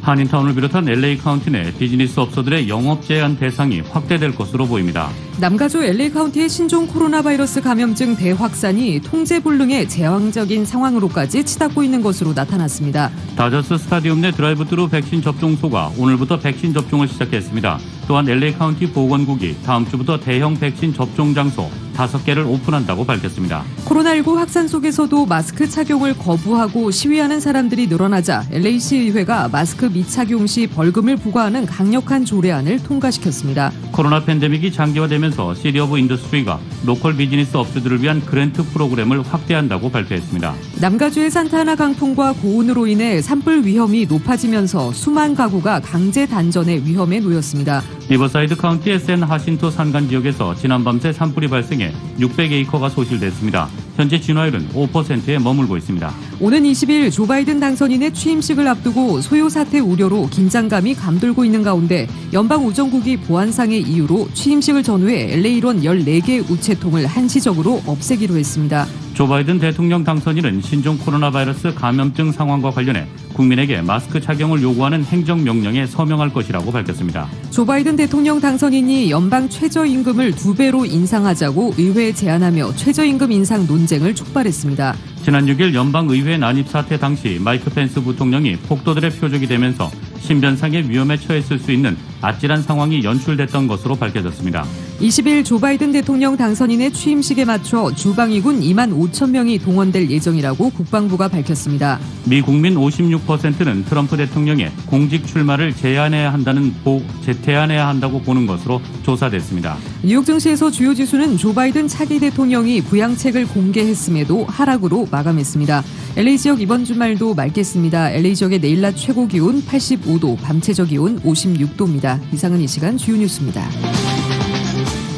한인타운을 비롯한 LA 카운티 내 비즈니스 업소들의 영업 제한 대상이 확대될 것으로 보입니다. 남가주 LA 카운티의 신종 코로나 바이러스 감염증 대확산이 통제불능의 제왕적인 상황으로까지 치닫고 있는 것으로 나타났습니다. 다저스 스타디움 내 드라이브스루 백신 접종소가 오늘부터 백신 접종을 시작했습니다. 또한 LA 카운티 보건국이 다음 주부터 대형 백신 접종 장소 5개를 오픈한다고 밝혔습니다. 코로나19 확산 속에서도 마스크 착용을 거부하고 시위하는 사람들이 늘어나자 LA시 의회가 마스크 미착용 시 벌금을 부과하는 강력한 조례안을 통과시켰습니다. 코로나 팬데믹이 장기화되면서 시티 오브 인더스트리가 로컬 비즈니스 업주들을 위한 그랜트 프로그램을 확대한다고 발표했습니다. 남가주의 산타아나 강풍과 고온으로 인해 산불 위험이 높아지면서 수만 가구가 강제 단전의 위험에 놓였습니다. 리버사이드 카운티의 샌 하신토 산간 지역에서 지난밤새 산불이 발생해 600에이커가 소실됐습니다. 현재 진화율은 5%에 머물고 있습니다. 오는 20일 조 바이든 당선인의 취임식을 앞두고 소요 사태 우려로 긴장감이 감돌고 있는 가운데 연방우정국이 보안상의 이유로 취임식을 전후해 LA론 14개 우체통을 한시적으로 없애기로 했습니다. 조 바이든 대통령 당선인은 신종 코로나 바이러스 감염증 상황과 관련해 국민에게 마스크 착용을 요구하는 행정명령에 서명할 것이라고 밝혔습니다. 조 바이든 대통령 당선인이 연방 최저임금을 2배로 인상하자고 의회에 제안하며 최저임금 인상 논쟁을 촉발했습니다. 지난 6일 연방의회 난입 사태 당시 마이크 펜스 부통령이 폭도들의 표적이 되면서 신변상의 위험에 처했을 수 있는 아찔한 상황이 연출됐던 것으로 밝혀졌습니다. 20일 조 바이든 대통령 당선인의 취임식에 맞춰 주방위군 2만 5천 명이 동원될 예정이라고 국방부가 밝혔습니다. 미 국민 56%는 트럼프 대통령의 공직 출마를 제한해야 한다고 보는 것으로 조사됐습니다. 뉴욕 증시에서 주요 지수는 조 바이든 차기 대통령이 부양책을 공개했음에도 하락으로 마감했습니다. LA 지역 이번 주말도 맑겠습니다. LA 지역의 내일 낮 최고 기온 85도, 밤 최저 기온 56도입니다. 이상은 이 시간 주요 뉴스입니다.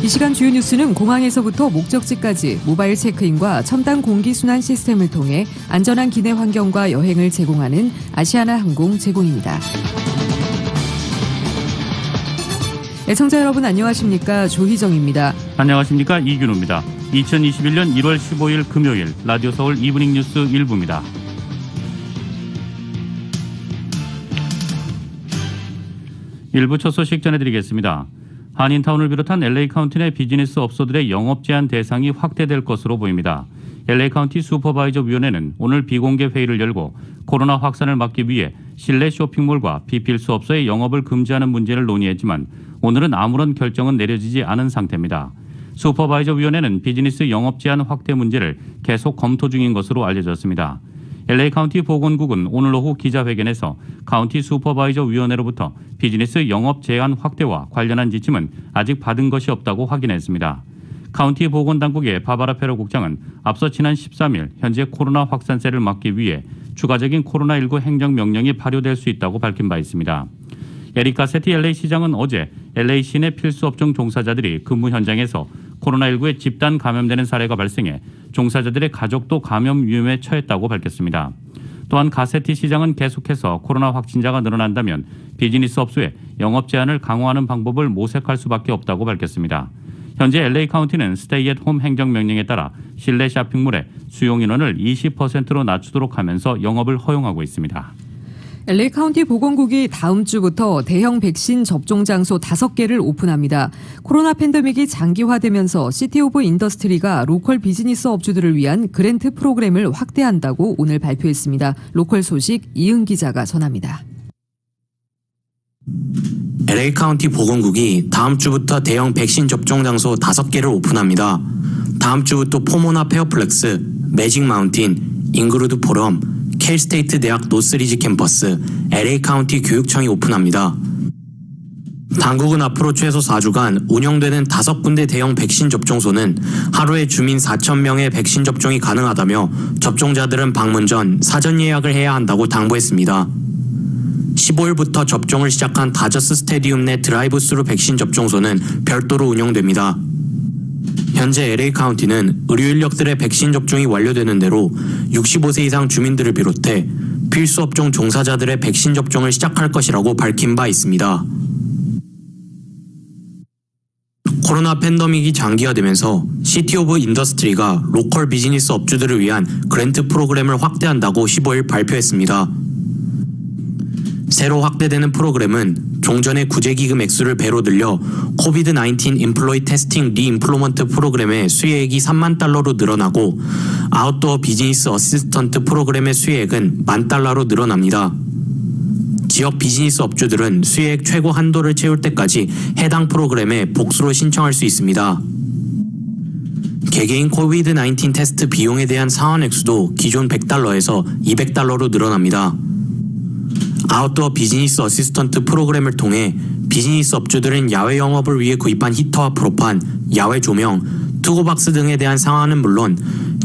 이 시간 주요 뉴스는 공항에서부터 목적지까지 모바일 체크인과 첨단 공기순환 시스템을 통해 안전한 기내 환경과 여행을 제공하는 아시아나 항공 제공입니다. 애청자 여러분 안녕하십니까? 조희정입니다. 안녕하십니까? 이균호입니다. 2021년 1월 15일 금요일 라디오 서울 이브닝 뉴스 1부입니다. 일부 첫 소식 전해드리겠습니다. 한인타운을 비롯한 LA 카운티 내 비즈니스 업소들의 영업 제한 대상이 확대될 것으로 보입니다. LA 카운티 슈퍼바이저 위원회는 오늘 비공개 회의를 열고 코로나 확산을 막기 위해 실내 쇼핑몰과 비필수 업소의 영업을 금지하는 문제를 논의했지만 오늘은 아무런 결정은 내려지지 않은 상태입니다. 슈퍼바이저 위원회는 비즈니스 영업 제한 확대 문제를 계속 검토 중인 것으로 알려졌습니다. LA 카운티 보건국은 오늘 오후 기자회견에서 카운티 슈퍼바이저 위원회로부터 비즈니스 영업 제한 확대와 관련한 지침은 아직 받은 것이 없다고 확인했습니다. 카운티 보건당국의 바바라 페로 국장은 앞서 지난 13일 현재 코로나 확산세를 막기 위해 추가적인 코로나19 행정명령이 발효될 수 있다고 밝힌 바 있습니다. 에릭 가세티 LA 시장은 어제 LA 시내 필수업종 종사자들이 근무 현장에서 코로나19에 집단 감염되는 사례가 발생해 종사자들의 가족도 감염 위험에 처했다고 밝혔습니다. 또한 가세티 시장은 계속해서 코로나 확진자가 늘어난다면 비즈니스 업소에 영업 제한을 강화하는 방법을 모색할 수밖에 없다고 밝혔습니다. 현재 LA 카운티는 스테이 앳 홈 행정명령에 따라 실내 쇼핑몰의 수용 인원을 20%로 낮추도록 하면서 영업을 허용하고 있습니다. LA 카운티 보건국이 다음 주부터 대형 백신 접종 장소 5개를 오픈합니다. 코로나 팬데믹이 장기화되면서 시티 오브 인더스트리가 로컬 비즈니스 업주들을 위한 그랜트 프로그램을 확대한다고 오늘 발표했습니다. 로컬 소식 이은 기자가 전합니다. LA 카운티 보건국이 다음 주부터 대형 백신 접종 장소 5개를 오픈합니다. 다음 주부터 포모나 페어플렉스, 매직 마운틴, 잉그루드 포럼, 켈스테이트 대학 노스리지 캠퍼스, LA 카운티 교육청이 오픈합니다. 당국은 앞으로 최소 4주간 운영되는 5군데 대형 백신 접종소는 하루에 주민 4,000명의 백신 접종이 가능하다며 접종자들은 방문 전 사전 예약을 해야 한다고 당부했습니다. 15일부터 접종을 시작한 다저스 스타디움 내 드라이브스루 백신 접종소는 별도로 운영됩니다. 현재 LA 카운티는 의료 인력들의 백신 접종이 완료되는 대로 65세 이상 주민들을 비롯해 필수 업종 종사자들의 백신 접종을 시작할 것이라고 밝힌 바 있습니다. 코로나 팬데믹이 장기화되면서 시티 오브 인더스트리가 로컬 비즈니스 업주들을 위한 그랜트 프로그램을 확대한다고 15일 발표했습니다. 새로 확대되는 프로그램은 종전의 구제기금 액수를 배로 늘려 코비드-19 인플로이 테스팅 리임플로먼트 프로그램의 수혜액이 3만 달러로 늘어나고 아웃도어 비즈니스 어시스턴트 프로그램의 수혜액은 $10,000로 늘어납니다. 지역 비즈니스 업주들은 수혜액 최고 한도를 채울 때까지 해당 프로그램에 복수로 신청할 수 있습니다. 개개인 코비드-19 테스트 비용에 대한 상환 액수도 기존 $100에서 $200로 늘어납니다. 아웃도어 비즈니스 어시스턴트 프로그램을 통해 비즈니스 업주들은 야외 영업을 위해 구입한 히터와 프로판, 야외 조명, 투고박스 등에 대한 상환은 물론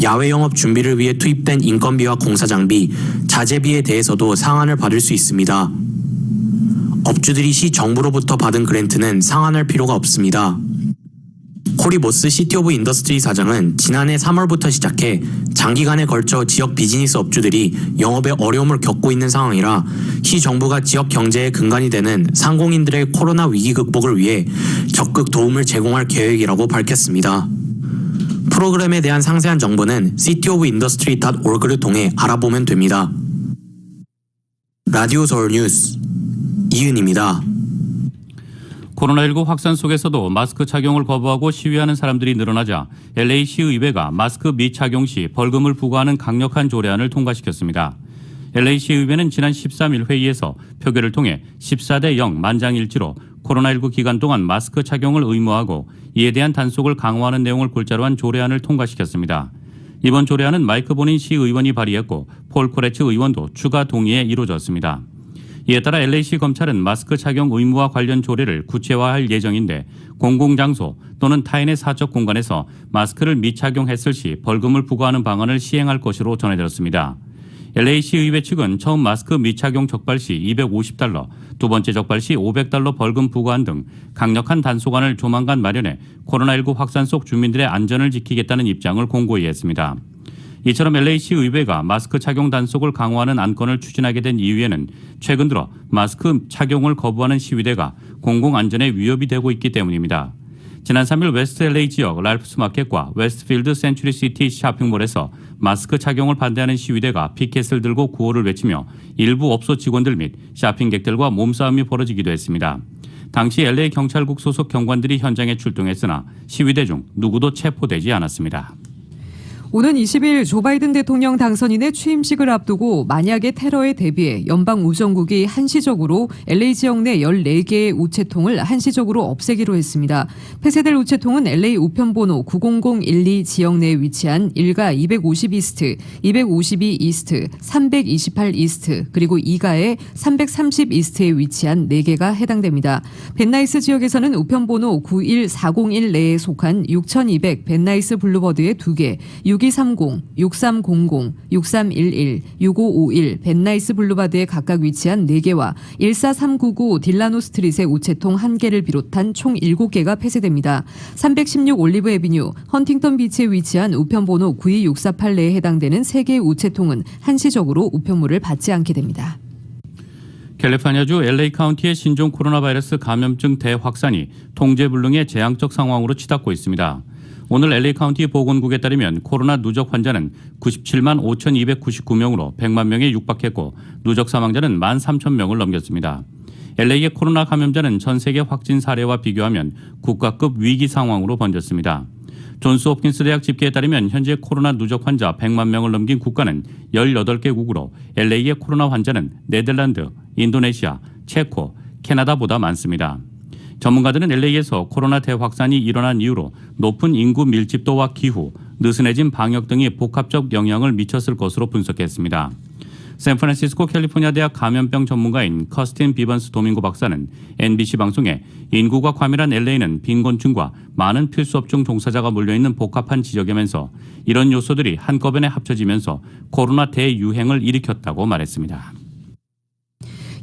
야외 영업 준비를 위해 투입된 인건비와 공사 장비, 자재비에 대해서도 상환을 받을 수 있습니다. 업주들이 시 정부로부터 받은 그랜트는 상환할 필요가 없습니다. 코리 모스 시티 오브 인더스트리 사장은 지난해 3월부터 시작해 장기간에 걸쳐 지역 비즈니스 업주들이 영업에 어려움을 겪고 있는 상황이라 시 정부가 지역 경제의 근간이 되는 상공인들의 코로나 위기 극복을 위해 적극 도움을 제공할 계획이라고 밝혔습니다. 프로그램에 대한 상세한 정보는 cityofindustry.org를 통해 알아보면 됩니다. 라디오 서울 뉴스 이은입니다. 코로나19 확산 속에서도 마스크 착용을 거부하고 시위하는 사람들이 늘어나자 LA시의회가 마스크 미착용 시 벌금을 부과하는 강력한 조례안을 통과시켰습니다. LA시의회는 지난 13일 회의에서 표결을 통해 14대 0 만장일치로 코로나19 기간 동안 마스크 착용을 의무화하고 이에 대한 단속을 강화하는 내용을 골자로 한 조례안을 통과시켰습니다. 이번 조례안은 마이크 보닌 시의원이 발의했고 폴 코레츠 의원도 추가 동의에 이루어졌습니다. 이에 따라 LA시 검찰은 마스크 착용 의무화 관련 조례를 구체화할 예정인데 공공장소 또는 타인의 사적 공간에서 마스크를 미착용했을 시 벌금을 부과하는 방안을 시행할 것으로 전해졌습니다. LA시의회 측은 처음 마스크 미착용 적발 시 $250, 두 번째 적발 시 $500 벌금 부과한 등 강력한 단속안을 조만간 마련해 코로나19 확산 속 주민들의 안전을 지키겠다는 입장을 공고히 했습니다. 이처럼 LA시의회가 마스크 착용 단속을 강화하는 안건을 추진하게 된 이유에는 최근 들어 마스크 착용을 거부하는 시위대가 공공안전에 위협이 되고 있기 때문입니다. 지난 3일 웨스트 LA 지역 랄프스 마켓과 웨스트필드 센츄리 시티 쇼핑몰에서 마스크 착용을 반대하는 시위대가 피켓을 들고 구호를 외치며 일부 업소 직원들 및 쇼핑객들과 몸싸움이 벌어지기도 했습니다. 당시 LA 경찰국 소속 경관들이 현장에 출동했으나 시위대 중 누구도 체포되지 않았습니다. 오는 20일 조 바이든 대통령 당선인의 취임식을 앞두고 만약의 테러에 대비해 연방우정국이 한시적으로 LA 지역 내 14개의 우체통을 한시적으로 없애기로 했습니다. 폐쇄될 우체통은 LA 우편번호 90012 지역 내에 위치한 1가 250 이스트, 252 이스트, 328 이스트, 그리고 2가의 330 이스트에 위치한 4개가 해당됩니다. 벤나이스 지역에서는 우편번호 91401 내에 속한 6200 벤나이스 블루버드의 2개, 6230, 6300, 6311, 6551 벤나이스 블루바드에 각각 위치한 4개와 14399 딜라노 스트릿의 우체통 1개를 비롯한 총 7개가 폐쇄됩니다. 316 올리브 애비뉴, 헌팅턴 비치에 위치한 우편번호 92648 내에 해당되는 3개의 우체통은 한시적으로 우편물을 받지 않게 됩니다. 캘리포니아주 LA 카운티의 신종 코로나 바이러스 감염증 대확산이 통제불능의 재앙적 상황으로 치닫고 있습니다. 오늘 LA 카운티 보건국에 따르면 코로나 누적 환자는 97만 5,299명으로 100만 명에 육박했고 누적 사망자는 13,000명을 넘겼습니다. LA의 코로나 감염자는 전 세계 확진 사례와 비교하면 국가급 위기 상황으로 번졌습니다. 존스 홉킨스 대학 집계에 따르면 현재 코로나 누적 환자 100만 명을 넘긴 국가는 18개국으로 LA의 코로나 환자는 네덜란드, 인도네시아, 체코, 캐나다보다 많습니다. 전문가들은 LA에서 코로나 대확산이 일어난 이후로 높은 인구 밀집도와 기후, 느슨해진 방역 등이 복합적 영향을 미쳤을 것으로 분석했습니다. 샌프란시스코 캘리포니아 대학 감염병 전문가인 커스틴 비번스 도밍고 박사는 NBC 방송에 인구가 과밀한 LA는 빈곤층과 많은 필수업종 종사자가 몰려있는 복합한 지역이면서 이런 요소들이 한꺼번에 합쳐지면서 코로나 대유행을 일으켰다고 말했습니다.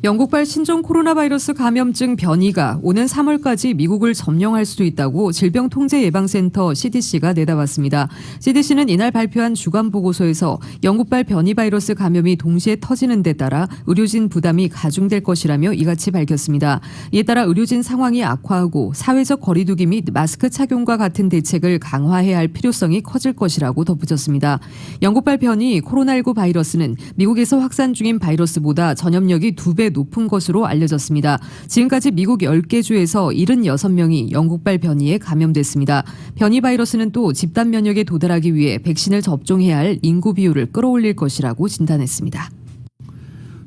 영국발 신종 코로나 바이러스 감염증 변이가 오는 3월까지 미국을 점령할 수도 있다고 질병통제예방센터 CDC가 내다봤습니다. CDC는 이날 발표한 주간 보고서에서 영국발 변이 바이러스 감염이 동시에 터지는 데 따라 의료진 부담이 가중될 것이라며 이같이 밝혔습니다. 이에 따라 의료진 상황이 악화하고 사회적 거리두기 및 마스크 착용과 같은 대책을 강화해야 할 필요성이 커질 것이라고 덧붙였습니다. 영국발 변이 코로나19 바이러스는 미국에서 확산 중인 바이러스보다 전염력이 2배 최대 높은 것으로 알려졌습니다. 지금까지 미국 10개 주에서 76명이 영국발 변이에 감염됐습니다. 변이 바이러스는 또 집단 면역에 도달하기 위해 백신을 접종해야 할 인구 비율을 끌어올릴 것이라고 진단했습니다.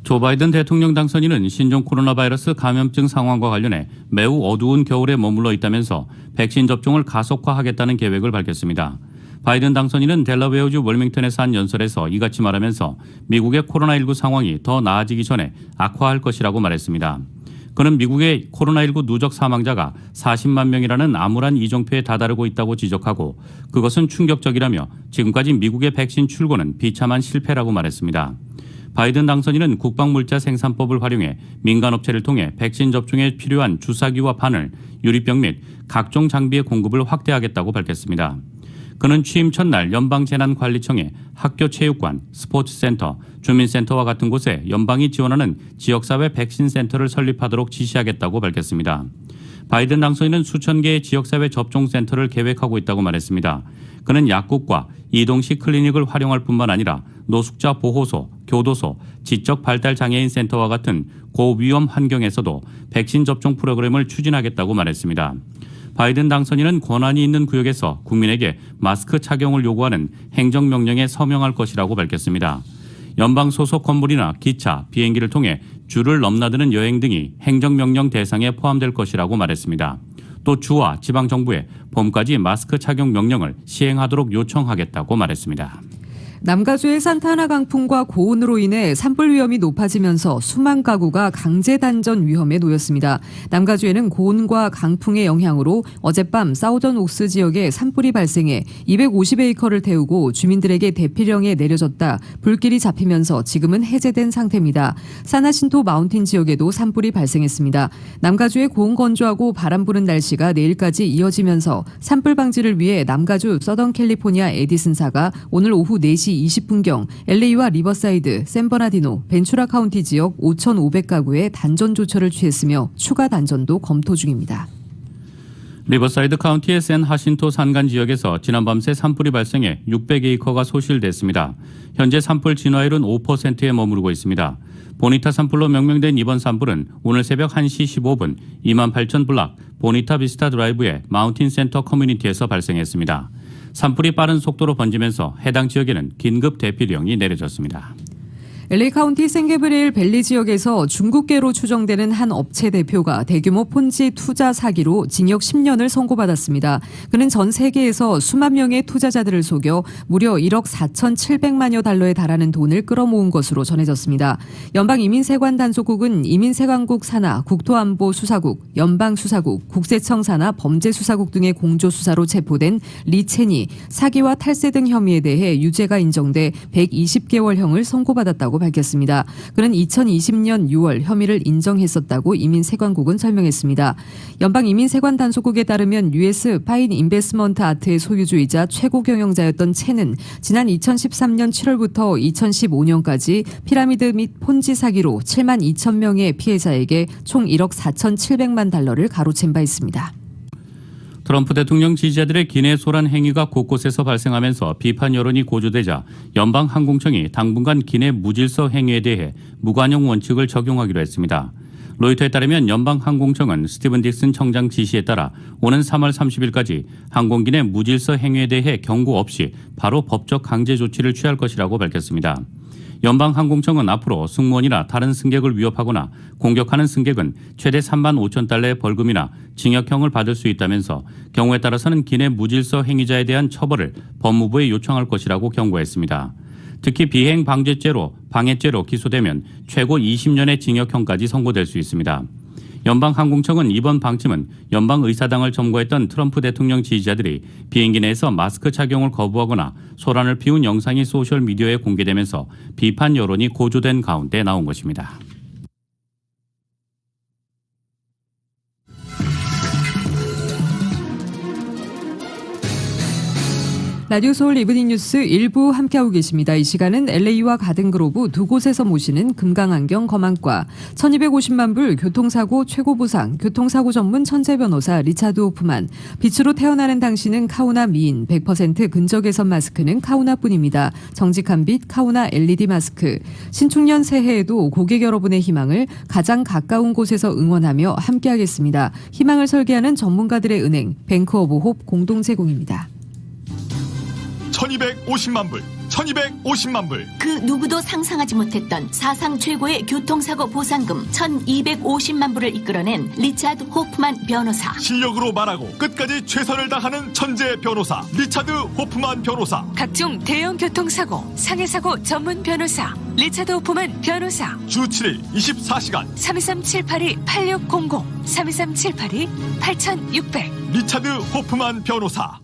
조 바이든 대통령 당선인은 신종 코로나 바이러스 감염증 상황과 관련해 매우 어두운 겨울에 머물러 있다면서 백신 접종을 가속화하겠다는 계획을 밝혔습니다. 바이든 당선인은 델라웨어주 월밍턴에서 한 연설에서 이같이 말하면서 미국의 코로나19 상황이 더 나아지기 전에 악화할 것이라고 말했습니다. 그는 미국의 코로나19 누적 사망자가 40만 명이라는 암울한 이정표에 다다르고 있다고 지적하고 그것은 충격적이라며 지금까지 미국의 백신 출고는 비참한 실패라고 말했습니다. 바이든 당선인은 국방물자 생산법을 활용해 민간업체를 통해 백신 접종에 필요한 주사기와 바늘, 유리병 및 각종 장비의 공급을 확대하겠다고 밝혔습니다. 그는 취임 첫날 연방재난관리청에 학교체육관, 스포츠센터, 주민센터와 같은 곳에 연방이 지원하는 지역사회 백신센터를 설립하도록 지시하겠다고 밝혔습니다. 바이든 당선인은 수천 개의 지역사회 접종센터를 계획하고 있다고 말했습니다. 그는 약국과 이동식 클리닉을 활용할 뿐만 아니라 노숙자 보호소, 교도소, 지적발달장애인 센터와 같은 고위험 환경에서도 백신 접종 프로그램을 추진하겠다고 말했습니다. 바이든 당선인은 권한이 있는 구역에서 국민에게 마스크 착용을 요구하는 행정명령에 서명할 것이라고 밝혔습니다. 연방 소속 건물이나 기차, 비행기를 통해 줄을 넘나드는 여행 등이 행정명령 대상에 포함될 것이라고 말했습니다. 또 주와 지방정부에 봄까지 마스크 착용 명령을 시행하도록 요청하겠다고 말했습니다. 남가주의 산타나 강풍과 고온으로 인해 산불 위험이 높아지면서 수만 가구가 강제 단전 위험에 놓였습니다. 남가주에는 고온과 강풍의 영향으로 어젯밤 사우던 옥스 지역에 산불이 발생해 250에이커를 태우고 주민들에게 대피령에 내려졌다 불길이 잡히면서 지금은 해제된 상태입니다. 사나신토 마운틴 지역에도 산불이 발생했습니다. 남가주의 고온 건조하고 바람 부는 날씨가 내일까지 이어지면서 산불 방지를 위해 남가주 서던 캘리포니아 에디슨사가 오늘 오후 4시 20분경 LA와 리버사이드, 샌버나디노, 벤추라 카운티 지역 5,500가구에 단전 조처를 취했으며 추가 단전도 검토 중입니다. 리버사이드 카운티의 샌 하신토 산간 지역에서 지난 밤새 산불이 발생해 600에이커가 소실됐습니다. 현재 산불 진화율은 5%에 머무르고 있습니다. 보니타 산불로 명명된 이번 산불은 오늘 새벽 1시 15분 28,000블락 보니타 비스타 드라이브의 마운틴 센터 커뮤니티에서 발생했습니다. 산불이 빠른 속도로 번지면서 해당 지역에는 긴급 대피령이 내려졌습니다. LA 카운티 샌게브리엘 밸리 지역에서 중국계로 추정되는 한 업체 대표가 대규모 폰지 투자 사기로 징역 10년을 선고받았습니다. 그는 전 세계에서 수만 명의 투자자들을 속여 무려 1억 4,700만여 달러에 달하는 돈을 끌어모은 것으로 전해졌습니다. 연방이민세관 단속국은 이민세관국 산하, 국토안보수사국, 연방수사국, 국세청 산하 범죄수사국 등의 공조수사로 체포된 리 첸이 사기와 탈세 등 혐의에 대해 유죄가 인정돼 120개월형을 선고받았다고 밝혔습니다. 그는 2020년 6월 혐의를 인정했었다고 이민세관국은 설명했습니다. 연방이민세관 단속국에 따르면 US 파인 인베스먼트 아트의 소유주이자 최고 경영자였던 첸은 지난 2013년 7월부터 2015년까지 피라미드 및 폰지 사기로 7만 2천 명의 피해자에게 총 1억 4,700만 달러를 가로챈 바 있습니다. 트럼프 대통령 지지자들의 기내소란 행위가 곳곳에서 발생하면서 비판 여론이 고조되자 연방항공청이 당분간 기내 무질서 행위에 대해 무관용 원칙을 적용하기로 했습니다. 로이터에 따르면 연방항공청은 스티븐 딕슨 청장 지시에 따라 오는 3월 30일까지 항공기 내 무질서 행위에 대해 경고 없이 바로 법적 강제 조치를 취할 것이라고 밝혔습니다. 연방항공청은 앞으로 승무원이나 다른 승객을 위협하거나 공격하는 승객은 최대 3만 5천 달러의 벌금이나 징역형을 받을 수 있다면서 경우에 따라서는 기내 무질서 행위자에 대한 처벌을 법무부에 요청할 것이라고 경고했습니다. 특히 비행 방해죄로 기소되면 최고 20년의 징역형까지 선고될 수 있습니다. 연방항공청은 이번 방침은 연방의사당을 점거했던 트럼프 대통령 지지자들이 비행기 내에서 마스크 착용을 거부하거나 소란을 피운 영상이 소셜미디어에 공개되면서 비판 여론이 고조된 가운데 나온 것입니다. 라디오 서울 이브닝 뉴스 일부 함께하고 계십니다. 이 시간은 LA와 가든그로브 두 곳에서 모시는 금강안경 검안과 1250만 불 교통사고 최고보상 교통사고 전문 천재 변호사 리차드 호프만 빛으로 태어나는 당신은 카우나 미인 100% 근적외선 마스크는 카우나뿐입니다. 정직한 빛 카우나 LED 마스크 신축년 새해에도 고객 여러분의 희망을 가장 가까운 곳에서 응원하며 함께하겠습니다. 희망을 설계하는 전문가들의 은행 뱅크 오브 홉 공동 제공입니다. 1250만 불, 1250만 불. 그 누구도 상상하지 못했던 사상 최고의 교통사고 보상금 1250만 불을 이끌어낸 리차드 호프만 변호사. 실력으로 말하고 끝까지 최선을 다하는 천재 변호사 리차드 호프만 변호사. 각종 대형 교통사고, 상해사고 전문 변호사 리차드 호프만 변호사. 주 7일 24시간 323-782-8600 323-782-8600 리차드 호프만 변호사.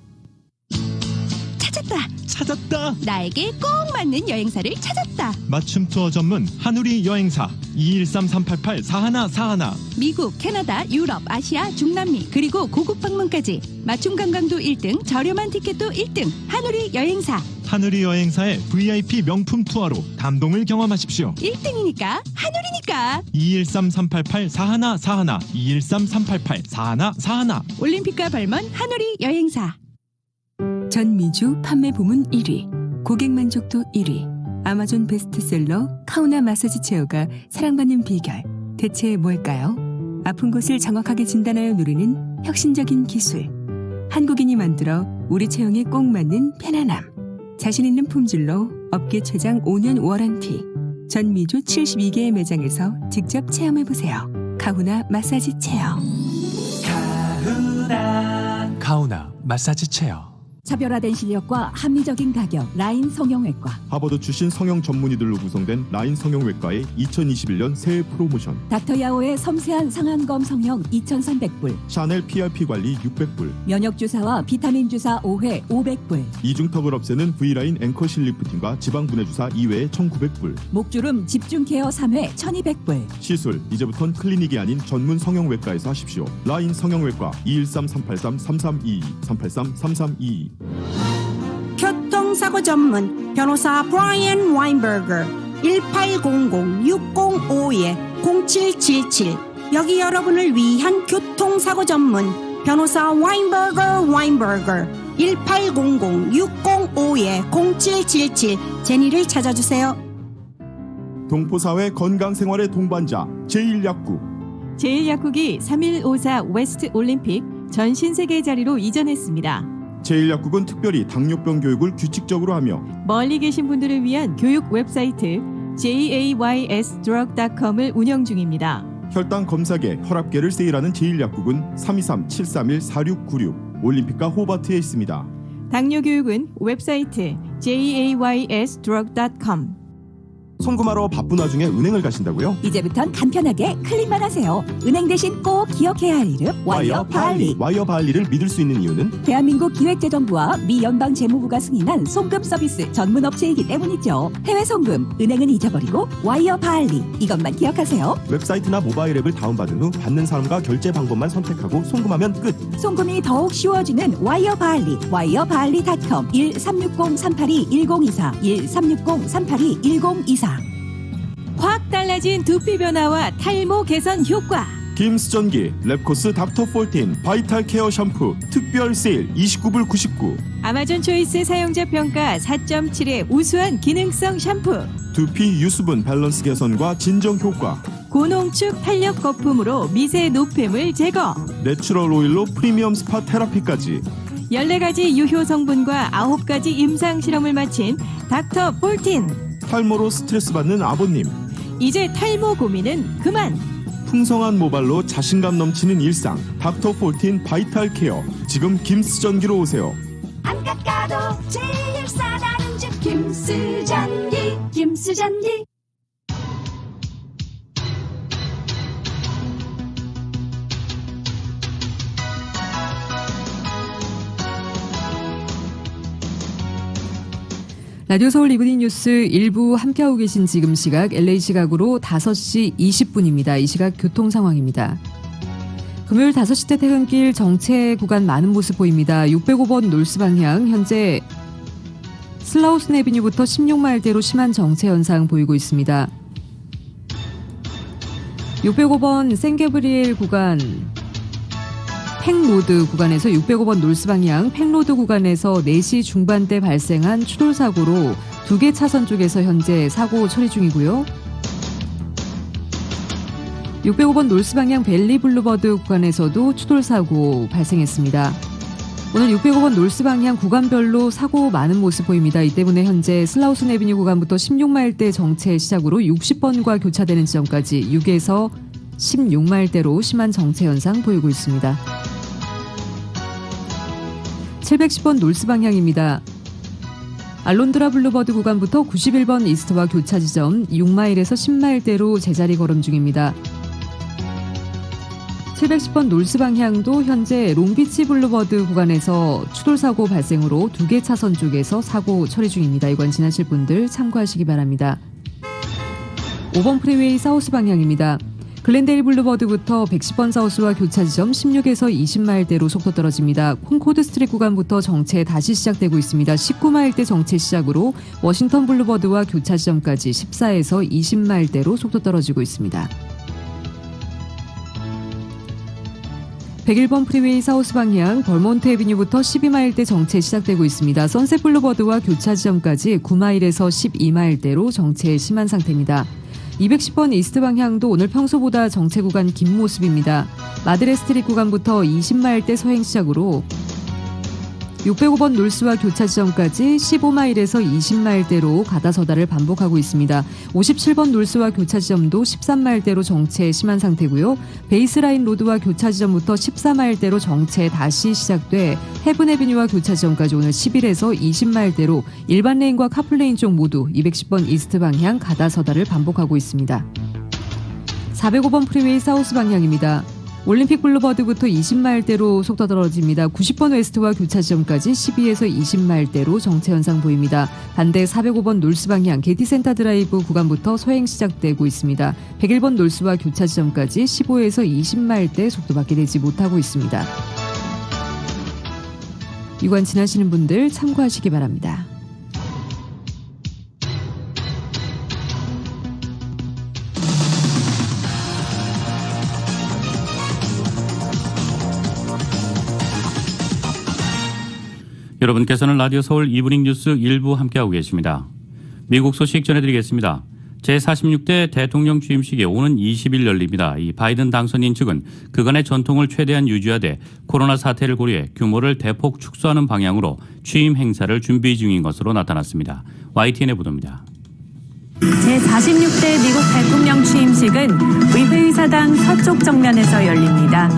찾았다. 나에게 꼭 맞는 여행사를 찾았다. 맞춤 투어 전문 한우리 여행사 213-388-4141. 미국, 캐나다, 유럽, 아시아, 중남미 그리고 고국 방문까지 맞춤 관광도 1등, 저렴한 티켓도 1등. 한우리 여행사. 한우리 여행사의 VIP 명품 투어로 감동을 경험하십시오. 1등이니까 한우리니까. 213-388-4141 213-388-4141. 올림픽과 발먼 한우리 여행사. 전미주 판매 부문 1위, 고객 만족도 1위, 아마존 베스트셀러 카우나 마사지 체어가 사랑받는 비결. 대체 뭘까요? 아픈 곳을 정확하게 진단하여 누리는 혁신적인 기술. 한국인이 만들어 우리 체형에 꼭 맞는 편안함. 자신 있는 품질로 업계 최장 5년 워런티. 전미주 72개의 매장에서 직접 체험해보세요. 카우나 마사지 체어. 카우나 마사지 체어. 차별화된 실력과 합리적인 가격 라인 성형외과. 하버드 출신 성형 전문의들로 구성된 라인 성형외과의 2021년 새해 프로모션. 닥터야오의 섬세한 상안검 성형 2,300불. 샤넬 PRP 관리 600불. 면역주사와 비타민 주사 5회 500불. 이중턱을 없애는 V라인 앵커실 리프팅과 지방분해 주사 2회 1,900불. 목주름 집중케어 3회 1,200불. 시술 이제부턴 클리닉이 아닌 전문 성형외과에서 하십시오. 라인 성형외과 213-383-3322 383-3322. 교통사고 전문 변호사 브라이언 와인버거 1800-605-0777. 여기 여러분을 위한 교통사고 전문 변호사 와인버거 1800-605-0777. 제니를 찾아주세요. 동포사회 건강생활의 동반자 제1약국. 제1약국이 3154 웨스트 올림픽 전 신세계 자리로 이전했습니다. 제1약국은 특별히 당뇨병 교육을 규칙적으로 하며 멀리 계신 분들을 위한 교육 웹사이트 jaysdrug.com을 운영 중입니다. 혈당 검사계, 혈압계를 세일하는 제1약국은 323-731-4696 올림픽과 호바트에 있습니다. 당뇨 교육은 웹사이트 jaysdrug.com. 송금하러 바쁜 와중에 은행을 가신다고요? 이제부턴 간편하게 클릭만 하세요. 은행 대신 꼭 기억해야 할 이름 와이어 바할리. 와이어 바할리를 믿을 수 있는 이유는 대한민국 기획재정부와 미 연방 재무부가 승인한 송금 서비스 전문 업체이기 때문이죠. 해외 송금, 은행은 잊어버리고 와이어 바할리. 이것만 기억하세요. 웹사이트나 모바일 앱을 다운받은 후 받는 사람과 결제 방법만 선택하고 송금하면 끝. 송금이 더욱 쉬워지는 와이어 바할리. 와이어바할리.com 1360-382-1024 1360-382-1024. 확 달라진 두피 변화와 탈모 개선 효과. 김스전기, 랩코스 닥터14 바이탈 케어 샴푸 특별 세일 29불 99. 아마존 초이스 사용자 평가 4.7의 우수한 기능성 샴푸. 두피 유수분 밸런스 개선과 진정 효과. 고농축 탄력 거품으로 미세 노폐물 제거. 내추럴 오일로 프리미엄 스파 테라피까지. 14가지 유효 성분과 9가지 임상 실험을 마친 닥터14. 탈모로 스트레스 받는 아버님. 이제 탈모 고민은 그만. 풍성한 모발로 자신감 넘치는 일상. 닥터14 바이탈 케어. 지금 김스전기로 오세요. 안 깎아도 제일 싸다는 집 김스전기. 김스전기. 라디오 서울 이브닝 뉴스 일부 함께하고 계신 지금 시각 LA 시각으로 5시 20분입니다. 이 시각 교통 상황입니다. 금요일 5시 때 퇴근길 정체 구간 많은 모습 보입니다. 605번 놀스 방향 현재 슬라우슨 애비뉴부터 16마일대로 심한 정체 현상 보이고 있습니다. 605번 생게브리엘 구간 팽로드 구간에서 605번 놀스 방향 팽로드 구간에서 4시 중반대 발생한 추돌 사고로 2개 차선 쪽에서 현재 사고 처리 중이고요. 605번 놀스 방향 벨리 블루버드 구간에서도 추돌 사고 발생했습니다. 오늘 605번 놀스 방향 구간별로 사고 많은 모습 보입니다. 이 때문에 현재 슬라우슨 애비뉴 구간부터 16마일대 정체 시작으로 60번과 교차되는 지점까지 6에서 16마일대로 심한 정체 현상 보이고 있습니다. 710번 놀스 방향입니다. 알론드라 블루버드 구간부터 91번 이스트와 교차 지점 6마일에서 10마일대로 제자리 걸음 중입니다. 710번 놀스 방향도 현재 롱비치 블루버드 구간에서 추돌 사고 발생으로 2개 차선 쪽에서 사고 처리 중입니다. 이건 지나실 분들 참고하시기 바랍니다. 5번 프리웨이 사우스 방향입니다. 글렌데일 블루버드부터 110번 사우스와 교차 지점 16에서 20마일대로 속도 떨어집니다. 콩코드 스트릿 구간부터 정체 다시 시작되고 있습니다. 19마일대 정체 시작으로 워싱턴 블루버드와 교차 지점까지 14에서 20마일대로 속도 떨어지고 있습니다. 101번 프리웨이 사우스 방향 벌몬트 애비뉴부터 12마일대 정체 시작되고 있습니다. 선셋 블루버드와 교차 지점까지 9마일에서 12마일대로 정체 심한 상태입니다. 210번 이스트 방향도 오늘 평소보다 정체 구간 긴 모습입니다. 마드레 스트릿 구간부터 20마일대 서행 시작으로 605번 놀스와 교차 지점까지 15마일에서 20마일대로 가다서다를 반복하고 있습니다. 57번 놀스와 교차 지점도 13마일대로 정체 심한 상태고요. 베이스라인 로드와 교차 지점부터 14마일대로 정체 다시 시작돼 헤븐 애비뉴와 교차 지점까지 오늘 11에서 20마일대로 일반 레인과 카플레인 쪽 모두 210번 이스트 방향 가다서다를 반복하고 있습니다. 405번 프리웨이 사우스 방향입니다. 올림픽 블루버드부터 20마일대로 속도 떨어집니다. 90번 웨스트와 교차 지점까지 12에서 20마일대로 정체 현상 보입니다. 반대 405번 놀스 방향 게티센터 드라이브 구간부터 서행 시작되고 있습니다. 101번 놀스와 교차 지점까지 15에서 20마일대 속도밖에 내지 못하고 있습니다. 유관 지나시는 분들 참고하시기 바랍니다. 여러분께서는 라디오 서울 이브닝 뉴스 1부 함께하고 계십니다. 미국 소식 전해드리겠습니다. 제46대 대통령 취임식이 오는 20일 열립니다. 이 바이든 당선인 측은 그간의 전통을 최대한 유지하되 코로나 사태를 고려해 규모를 대폭 축소하는 방향으로 취임 행사를 준비 중인 것으로 나타났습니다. YTN의 보도입니다. 제46대 미국 대통령 취임식은 의회의사당 서쪽 정면에서 열립니다.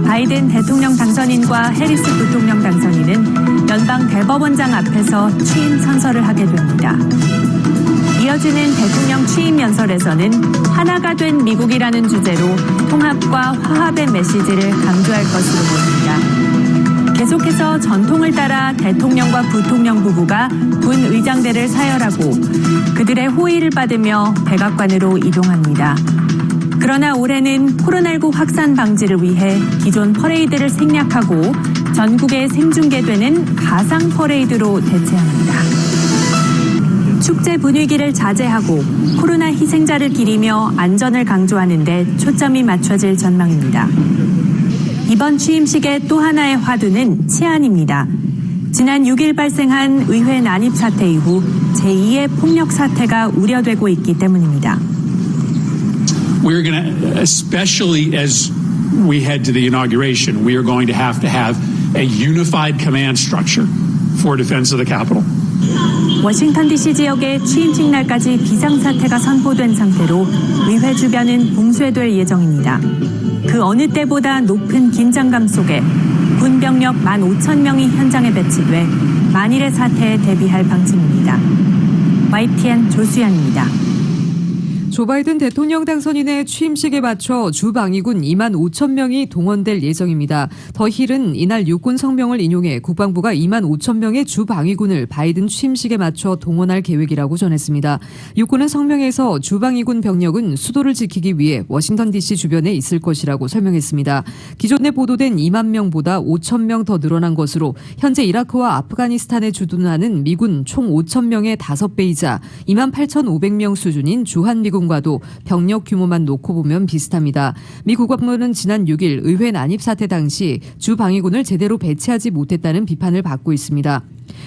바이든 대통령 당선인과 해리스 부통령 당선인은 연방 대법원장 앞에서 취임 선서를 하게 됩니다. 이어지는 대통령 취임 연설에서는 하나가 된 미국이라는 주제로 통합과 화합의 메시지를 강조할 것으로 보입니다. 계속해서 전통을 따라 대통령과 부통령 부부가 군 의장대를 사열하고 그들의 호의를 받으며 백악관으로 이동합니다. 그러나 올해는 코로나19 확산 방지를 위해 기존 퍼레이드를 생략하고 전국에 생중계되는 가상 퍼레이드로 대체합니다. 축제 분위기를 자제하고 코로나 희생자를 기리며 안전을 강조하는 데 초점이 맞춰질 전망입니다. 이번 취임식의 또 하나의 화두는 치안입니다. 지난 6일 발생한 의회 난입 사태 이후 제2의 폭력 사태가 우려되고 있기 때문입니다. We're going to, especially as we head to the inauguration, we are going to have a unified command structure for defense of the Capitol. 워싱턴 DC 지역의 취임식 날까지 비상사태가 선포된 상태로 의회 주변은 봉쇄될 예정입니다. 그 어느 때보다 높은 긴장감 속에 군병력 15,000명이 현장에 배치돼 만일의 사태에 대비할 방침입니다. YTN 조수연입니다. 조 바이든 대통령 당선인의 취임식에 맞춰 주방위군 2만 5천 명이 동원될 예정입니다. 더 힐은 이날 육군 성명을 인용해 국방부가 2만 5천 명의 주방위군을 바이든 취임식에 맞춰 동원할 계획이라고 전했습니다. 육군은 성명에서 주방위군 병력은 수도를 지키기 위해 워싱턴 DC 주변에 있을 것이라고 설명했습니다. 기존에 보도된 2만 명보다 5천 명 더 늘어난 것으로 현재 이라크와 아프가니스탄에 주둔하는 미군 총 5천 명의 5배이자 2만 8,500명 수준인 주한미군과도 병력 규모만 놓고 보면 비슷합니다. 미 국방부는 지난 6일 의회 난입 사태 당시 주방위군을 제대로 배치하지 못했다는 비판을 받고 있습니다.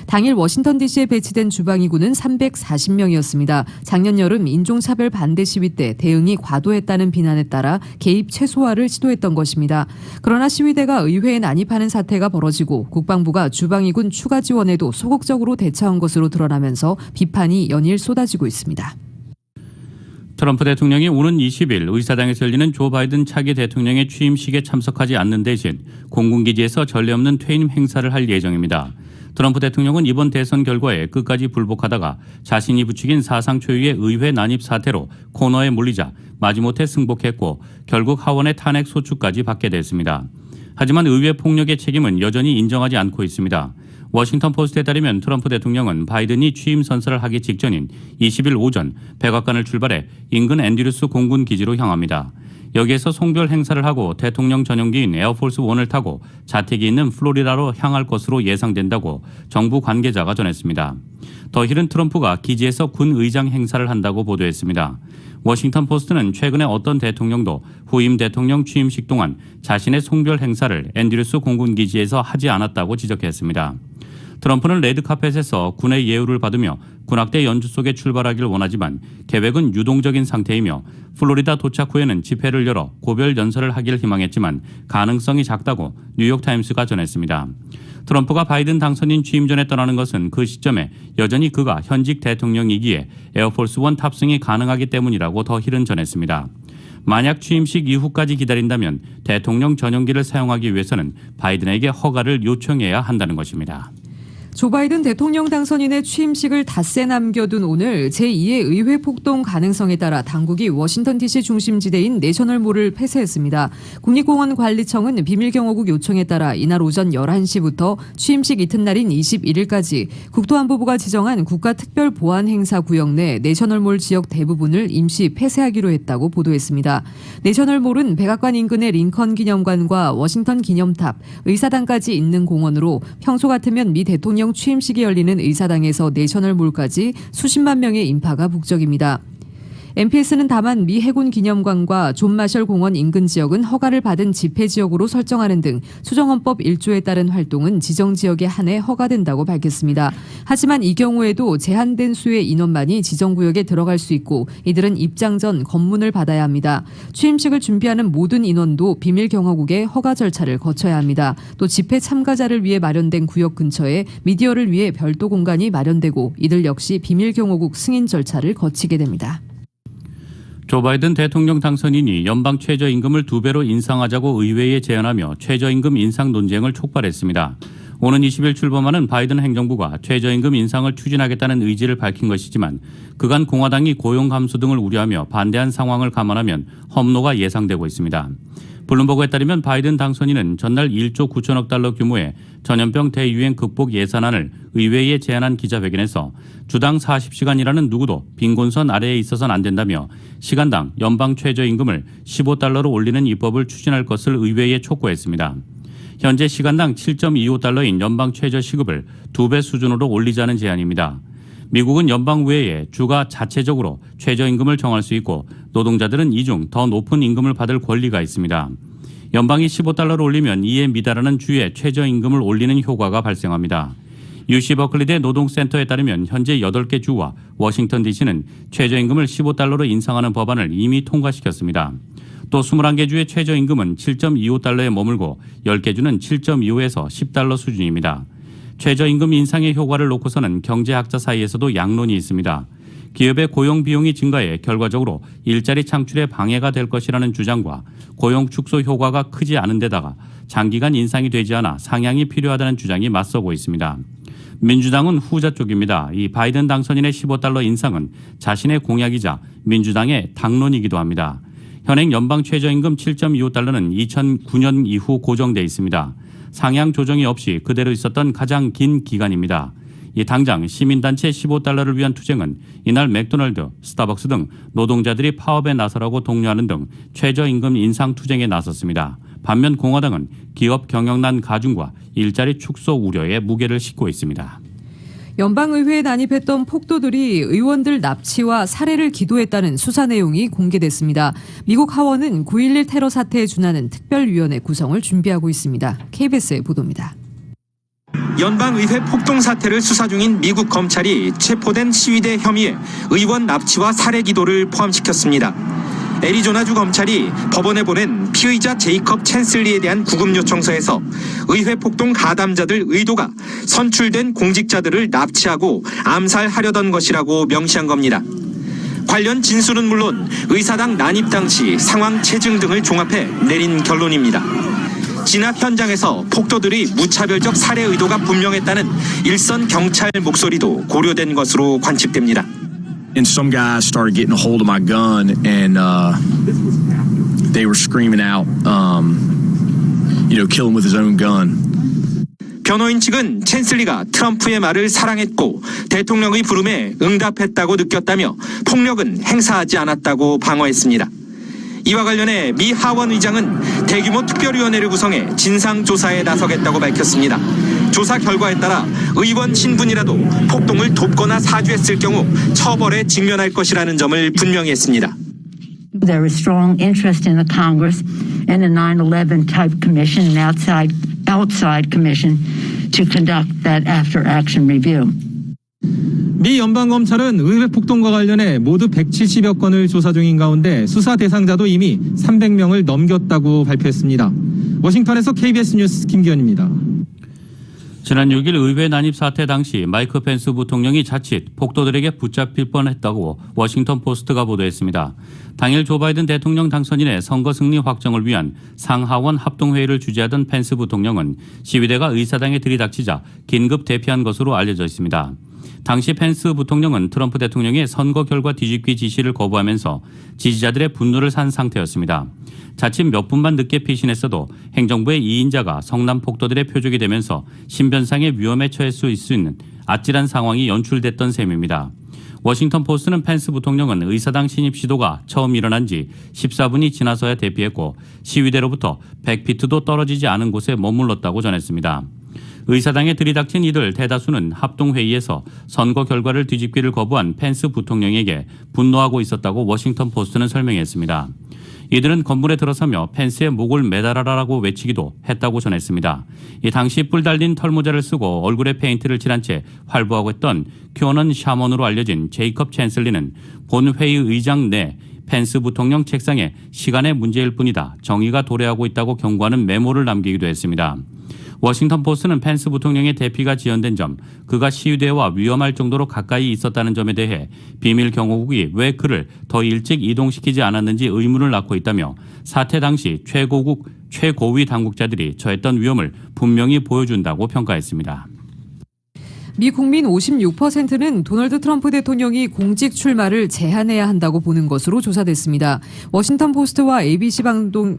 당일 워싱턴 DC에 배치된 주방위군은 340명이었습니다. 작년 여름 인종차별 반대 시위 때 대응이 과도했다는 비난에 따라 개입 최소화를 시도했던 것입니다. 그러나 시위대가 의회에 난입하는 사태가 벌어지고 국방부가 주방위군 추가 지원에도 소극적으로 대처한 것으로 드러나면서 비판이 연일 쏟아지고 있습니다. 트럼프 대통령이 오는 20일 의사당에서 열리는 조 바이든 차기 대통령의 취임식에 참석하지 않는 대신 공군기지에서 전례 없는 퇴임 행사를 할 예정입니다. 트럼프 대통령은 이번 대선 결과에 끝까지 불복하다가 자신이 부추긴 사상 초유의 의회 난입 사태로 코너에 몰리자 마지못해 승복했고 결국 하원의 탄핵 소추까지 받게 됐습니다. 하지만 의회 폭력의 책임은 여전히 인정하지 않고 있습니다. 워싱턴 포스트에 따르면 트럼프 대통령은 바이든이 취임 선서를 하기 직전인 20일 오전 백악관을 출발해 인근 앤드류스 공군 기지로 향합니다. 여기에서 송별 행사를 하고 대통령 전용기인 에어포스 1을 타고 자택이 있는 플로리다로 향할 것으로 예상된다고 정부 관계자가 전했습니다. 더 힐은 트럼프가 기지에서 군 의장 행사를 한다고 보도했습니다. 워싱턴 포스트는 최근에 어떤 대통령도 후임 대통령 취임식 동안 자신의 송별 행사를 앤드류스 공군 기지에서 하지 않았다고 지적했습니다. 트럼프는 레드카펫에서 군의 예우를 받으며 군악대 연주 속에 출발하길 원하지만 계획은 유동적인 상태이며 플로리다 도착 후에는 집회를 열어 고별 연설을 하길 희망했지만 가능성이 작다고 뉴욕타임스가 전했습니다. 트럼프가 바이든 당선인 취임 전에 떠나는 것은 그 시점에 여전히 그가 현직 대통령이기에 에어포스 1 탑승이 가능하기 때문이라고 더 힐은 전했습니다. 만약 취임식 이후까지 기다린다면 대통령 전용기를 사용하기 위해서는 바이든에게 허가를 요청해야 한다는 것입니다. 조 바이든 대통령 당선인의 취임식을 닷새 남겨둔 오늘 제2의 의회 폭동 가능성에 따라 당국이 워싱턴 DC 중심지대인 내셔널몰을 폐쇄했습니다. 국립공원관리청은 비밀경호국 요청에 따라 이날 오전 11시부터 취임식 이튿날인 21일까지 국토안보부가 지정한 국가특별보안행사 구역 내 내셔널몰 지역 대부분을 임시 폐쇄하기로 했다고 보도했습니다. 내셔널몰은 백악관 인근의 링컨 기념관과 워싱턴 기념탑, 의사당까지 있는 공원으로 평소 같으면 미 대통령 취임식이 열리는 의사당에서 내셔널몰까지 수십만 명의 인파가 북적입니다. MPS는 다만 미 해군 기념관과 존 마셜 공원 인근 지역은 허가를 받은 집회 지역으로 설정하는 등 수정헌법 1조에 따른 활동은 지정 지역에 한해 허가된다고 밝혔습니다. 하지만 이 경우에도 제한된 수의 인원만이 지정구역에 들어갈 수 있고 이들은 입장 전 검문을 받아야 합니다. 취임식을 준비하는 모든 인원도 비밀경호국의 허가 절차를 거쳐야 합니다. 또 집회 참가자를 위해 마련된 구역 근처에 미디어를 위해 별도 공간이 마련되고 이들 역시 비밀경호국 승인 절차를 거치게 됩니다. 조 바이든 대통령 당선인이 연방 최저임금을 2배로 인상하자고 의회에 제안하며 최저임금 인상 논쟁을 촉발했습니다. 오는 20일 출범하는 바이든 행정부가 최저임금 인상을 추진하겠다는 의지를 밝힌 것이지만 그간 공화당이 고용 감소 등을 우려하며 반대한 상황을 감안하면 험로가 예상되고 있습니다. 블룸버그에 따르면 바이든 당선인은 전날 1조 9천억 달러 규모의 전염병 대유행 극복 예산안을 의회에 제안한 기자회견에서 주당 40시간이라는 누구도 빈곤선 아래에 있어서는 안 된다며 시간당 연방 최저임금을 15달러로 올리는 입법을 추진할 것을 의회에 촉구했습니다. 현재 시간당 7.25달러인 연방 최저 시급을 2배 수준으로 올리자는 제안입니다. 미국은 연방의회에 주가 자체적으로 최저임금을 정할 수 있고 노동자들은 이 중 더 높은 임금을 받을 권리가 있습니다. 연방이 15달러를 올리면 이에 미달하는 주의 최저임금을 올리는 효과가 발생합니다. UC 버클리대 노동센터에 따르면 현재 8개 주와 워싱턴 DC는 최저임금을 15달러로 인상하는 법안을 이미 통과시켰습니다. 또 21개 주의 최저임금은 7.25달러에 머물고 10개 주는 7.25에서 10달러 수준입니다. 최저임금 인상의 효과를 놓고서는 경제학자 사이에서도 양론이 있습니다. 기업의 고용 비용이 증가해 결과적으로 일자리 창출에 방해가 될 것이라는 주장과 고용 축소 효과가 크지 않은 데다가 장기간 인상이 되지 않아 상향이 필요하다는 주장이 맞서고 있습니다. 민주당은 후자 쪽입니다. 이 바이든 당선인의 $15 인상은 자신의 공약이자 민주당의 당론이기도 합니다. 현행 연방 최저임금 $7.25는 2009년 이후 고정돼 있습니다. 상향 조정이 없이 그대로 있었던 가장 긴 기간입니다. 이 당장 시민단체 $15를 위한 투쟁은 이날 맥도날드, 스타벅스 등 노동자들이 파업에 나서라고 독려하는 등 최저임금 인상 투쟁에 나섰습니다. 반면 공화당은 기업 경영난 가중과 일자리 축소 우려에 무게를 싣고 있습니다. 연방의회에 난입했던 폭도들이 의원들 납치와 살해를 기도했다는 수사 내용이 공개됐습니다. 미국 하원은 9.11 테러 사태에 준하는 특별위원회 구성을 준비하고 있습니다. KBS의 보도입니다. 연방의회 폭동 사태를 수사 중인 미국 검찰이 체포된 시위대 혐의에 의원 납치와 살해 기도를 포함시켰습니다. 애리조나주 검찰이 법원에 보낸 피의자 제이컵 챈슬리에 대한 구금 요청서에서 의회 폭동 가담자들 의도가 선출된 공직자들을 납치하고 암살하려던 것이라고 명시한 겁니다. 관련 진술은 물론 의사당 난입 당시 상황 체증 등을 종합해 내린 결론입니다. 진압 현장에서 폭도들이 무차별적 살해 의도가 분명했다는 일선 경찰 목소리도 고려된 것으로 관측됩니다. And some guys started getting a hold of my gun, and they were screaming out, kill him with his own gun. 변호인 측은 챈슬리가 트럼프의 말을 사랑했고 대통령의 부름에 응답했다고 느꼈다며 폭력은 행사하지 않았다고 방어했습니다. 이와 관련해 미 하원 의장은 대규모 특별위원회를 구성해 진상조사에 나서겠다고 밝혔습니다. 조사 결과에 따라 의원 신분이라도 폭동을 돕거나 사주했을 경우 처벌에 직면할 것이라는 점을 분명히 했습니다. There is strong interest in the Congress and a 9/11 type commission, an outside commission to conduct that after action review. 미 연방검찰은 의회 폭동과 관련해 모두 170여 건을 조사 중인 가운데 수사 대상자도 이미 300명을 넘겼다고 발표했습니다. 워싱턴에서 KBS 뉴스 김기현입니다. 지난 6일 의회 난입 사태 당시 마이크 펜스 부통령이 자칫 폭도들에게 붙잡힐 뻔했다고 워싱턴 포스트가 보도했습니다. 당일 조 바이든 대통령 당선인의 선거 승리 확정을 위한 상하원 합동회의를 주재하던 펜스 부통령은 시위대가 의사당에 들이닥치자 긴급 대피한 것으로 알려져 있습니다. 당시 펜스 부통령은 트럼프 대통령의 선거 결과 뒤집기 지시를 거부하면서 지지자들의 분노를 산 상태였습니다. 자칫 몇 분만 늦게 피신했어도 행정부의 2인자가 성남 폭도들의 표적이 되면서 신변상의 위험에 처할 수 있는 아찔한 상황이 연출됐던 셈입니다. 워싱턴 포스트는 펜스 부통령은 의사당 신입 시도가 처음 일어난 지 14분이 지나서야 대피했고 시위대로부터 100피트도 떨어지지 않은 곳에 머물렀다고 전했습니다. 의사당에 들이닥친 이들 대다수는 합동회의에서 선거 결과를 뒤집기를 거부한 펜스 부통령에게 분노하고 있었다고 워싱턴 포스트는 설명했습니다. 이들은 건물에 들어서며 펜스의 목을 매달아라라고 외치기도 했다고 전했습니다. 이 당시 뿔 달린 털모자를 쓰고 얼굴에 페인트를 칠한 채 활보하고 했던 큐어넌 샤먼으로 알려진 제이컵 챈슬리는 본회의 의장 내 펜스 부통령 책상에 시간의 문제일 뿐이다. 정의가 도래하고 있다고 경고하는 메모를 남기기도 했습니다. 워싱턴 포스트는 펜스 부통령의 대피가 지연된 점, 그가 시위대와 위험할 정도로 가까이 있었다는 점에 대해 비밀 경호국이 왜 그를 더 일찍 이동시키지 않았는지 의문을 낳고 있다며 사태 당시 최고위 당국자들이 처했던 위험을 분명히 보여준다고 평가했습니다. 미 국민 56%는 도널드 트럼프 대통령이 공직 출마를 제한해야 한다고 보는 것으로 조사됐습니다. 워싱턴 포스트와 ABC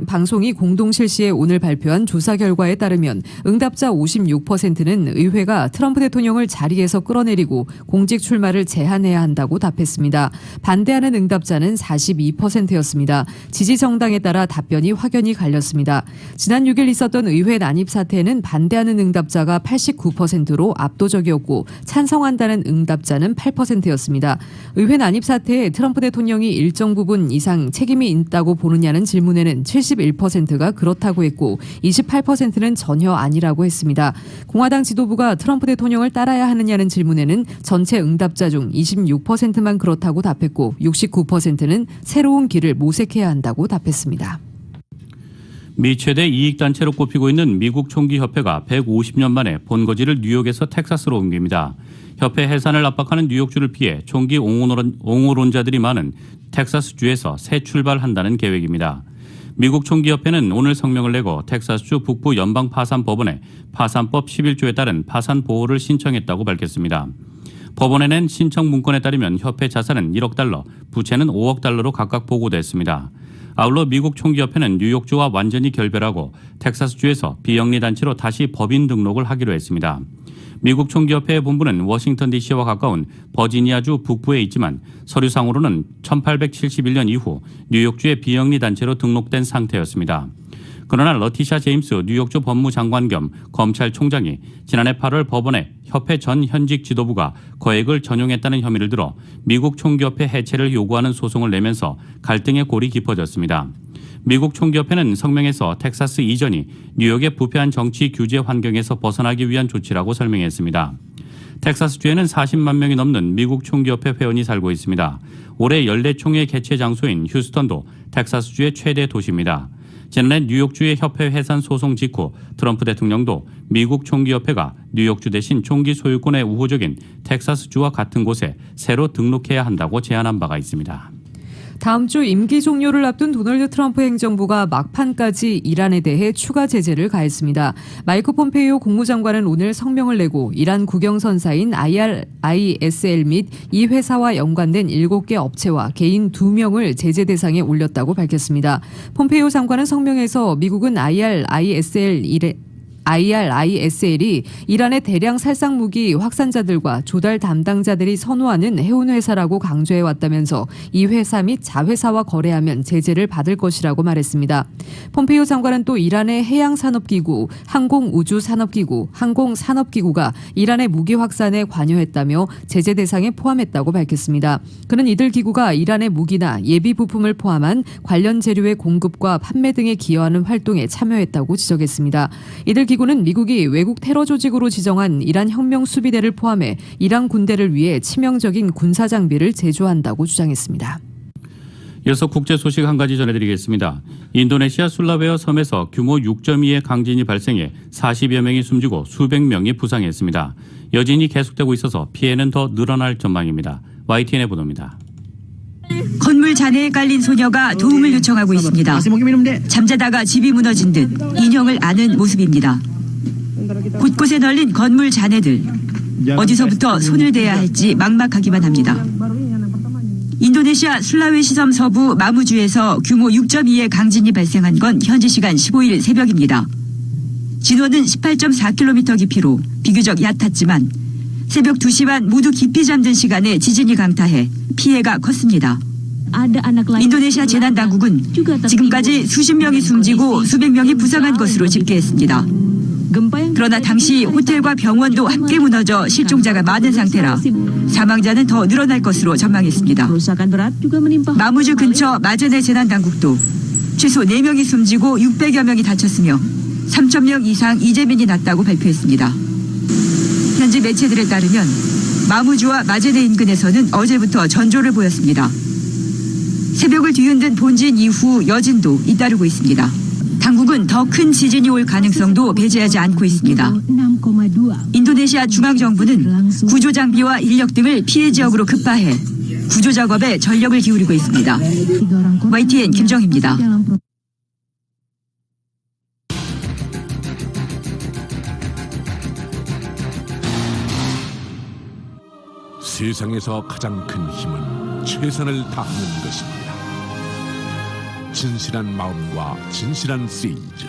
방송이 공동 실시해 오늘 발표한 조사 결과에 따르면 응답자 56%는 의회가 트럼프 대통령을 자리에서 끌어내리고 공직 출마를 제한해야 한다고 답했습니다. 반대하는 응답자는 42%였습니다. 지지 정당에 따라 답변이 확연히 갈렸습니다. 지난 6일 있었던 의회 난입 사태에는 반대하는 응답자가 89%로 압도적이었고 찬성한다는 응답자는 8%였습니다. 의회 난입 사태에 트럼프 대통령이 일정 부분 이상 책임이 있다고 보느냐는 질문에는 71%가 그렇다고 했고 28%는 전혀 아니라고 했습니다. 공화당 지도부가 트럼프 대통령을 따라야 하느냐는 질문에는 전체 응답자 중 26%만 그렇다고 답했고 69%는 새로운 길을 모색해야 한다고 답했습니다. 미 최대 이익단체로 꼽히고 있는 미국 총기협회가 150년 만에 본거지를 뉴욕에서 텍사스로 옮깁니다. 협회 해산을 압박하는 뉴욕주를 피해 총기 옹호론자들이 많은 텍사스주에서 새 출발한다는 계획입니다. 미국 총기협회는 오늘 성명을 내고 텍사스주 북부 연방파산법원에 파산법 11조에 따른 파산 보호를 신청했다고 밝혔습니다. 법원에 낸 신청 문건에 따르면 협회 자산은 1억 달러, 부채는 5억 달러로 각각 보고됐습니다. 아울러 미국 총기협회는 뉴욕주와 완전히 결별하고 텍사스주에서 비영리단체로 다시 법인 등록을 하기로 했습니다. 미국 총기협회의 본부는 워싱턴 DC와 가까운 버지니아주 북부에 있지만 서류상으로는 1871년 이후 뉴욕주의 비영리단체로 등록된 상태였습니다. 그러나 러티샤 제임스 뉴욕주 법무장관 겸 검찰총장이 지난해 8월 법원에 협회 전 현직 지도부가 거액을 전용했다는 혐의를 들어 미국 총기협회 해체를 요구하는 소송을 내면서 갈등의 골이 깊어졌습니다. 미국 총기협회는 성명에서 텍사스 이전이 뉴욕의 부패한 정치 규제 환경에서 벗어나기 위한 조치라고 설명했습니다. 텍사스주에는 40만 명이 넘는 미국 총기협회 회원이 살고 있습니다. 올해 연례 총회 개최 장소인 휴스턴도 텍사스주의 최대 도시입니다. 지난해 뉴욕주의 협회 해산 소송 직후 트럼프 대통령도 미국 총기협회가 뉴욕주 대신 총기 소유권의 우호적인 텍사스주와 같은 곳에 새로 등록해야 한다고 제안한 바가 있습니다. 다음 주 임기 종료를 앞둔 도널드 트럼프 행정부가 막판까지 이란에 대해 추가 제재를 가했습니다. 마이크 폼페이오 국무장관은 오늘 성명을 내고 이란 국영선사인 ISL 및 이 회사와 연관된 7개 업체와 개인 2명을 제재 대상에 올렸다고 밝혔습니다. 폼페이오 장관은 성명에서 미국은 IRISL이 이란의 대량 살상 무기 확산자들과 조달 담당자들이 선호하는 해운회사라고 강조해왔다면서 이 회사 및 자회사와 거래하면 제재를 받을 것이라고 말했습니다. 폼페이오 장관은 또 이란의 해양산업기구, 항공우주산업기구, 항공산업기구가 이란의 무기 확산에 관여했다며 제재 대상에 포함했다고 밝혔습니다. 그는 이들 기구가 이란의 무기나 예비 부품을 포함한 관련 재료의 공급과 판매 등에 기여하는 활동에 참여했다고 지적했습니다. 이들 기구는 미국이 외국 테러 조직으로 지정한 이란 혁명 수비대를 포함해 이란 군대를 위해 치명적인 군사 장비를 제조한다고 주장했습니다. 이어서 국제 소식 한 가지 전해드리겠습니다. 인도네시아 술라웨어 섬에서 규모 6.2의 강진이 발생해 40여 명이 숨지고 수백 명이 부상했습니다. 여진이 계속되고 있어서 피해는 더 늘어날 전망입니다. YTN의 보도입니다. 건물 잔해에 깔린 소녀가 도움을 요청하고 있습니다. 잠자다가 집이 무너진 듯 인형을 안은 모습입니다. 곳곳에 널린 건물 잔해들. 어디서부터 손을 대야 할지 막막하기만 합니다. 인도네시아 술라웨시 섬 서부 마무주에서 규모 6.2의 강진이 발생한 건 현지 시간 15일 새벽입니다. 진원은 18.4km 깊이로 비교적 얕았지만 새벽 2시 반 모두 깊이 잠든 시간에 지진이 강타해 피해가 컸습니다. 인도네시아 재난당국은 지금까지 수십 명이 숨지고 수백 명이 부상한 것으로 집계했습니다. 그러나 당시 호텔과 병원도 함께 무너져 실종자가 많은 상태라 사망자는 더 늘어날 것으로 전망했습니다. 마무주 근처 마제네 재난당국도 최소 4명이 숨지고 600여 명이 다쳤으며 3,000명 이상 이재민이 났다고 발표했습니다. 현지 매체들에 따르면 마무주와 마제네 인근에서는 어제부터 전조를 보였습니다. 새벽을 뒤흔든 본진 이후 여진도 잇따르고 있습니다. 당국은 더 큰 지진이 올 가능성도 배제하지 않고 있습니다. 인도네시아 중앙정부는 구조 장비와 인력 등을 피해 지역으로 급파해 구조 작업에 전력을 기울이고 있습니다. YTN 김정희입니다. 세상에서 가장 큰 힘은 최선을 다하는 것입니다. 진실한 마음과 진실한 세일즈,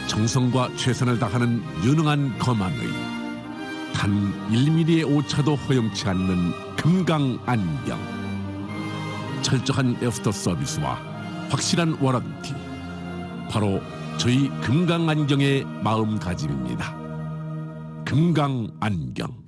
정성과 최선을 다하는 유능한 검안의 단 1mm의 오차도 허용치 않는 금강안경, 철저한 애프터 서비스와 확실한 워런티, 바로 저희 금강안경의 마음가짐입니다. 금강안경.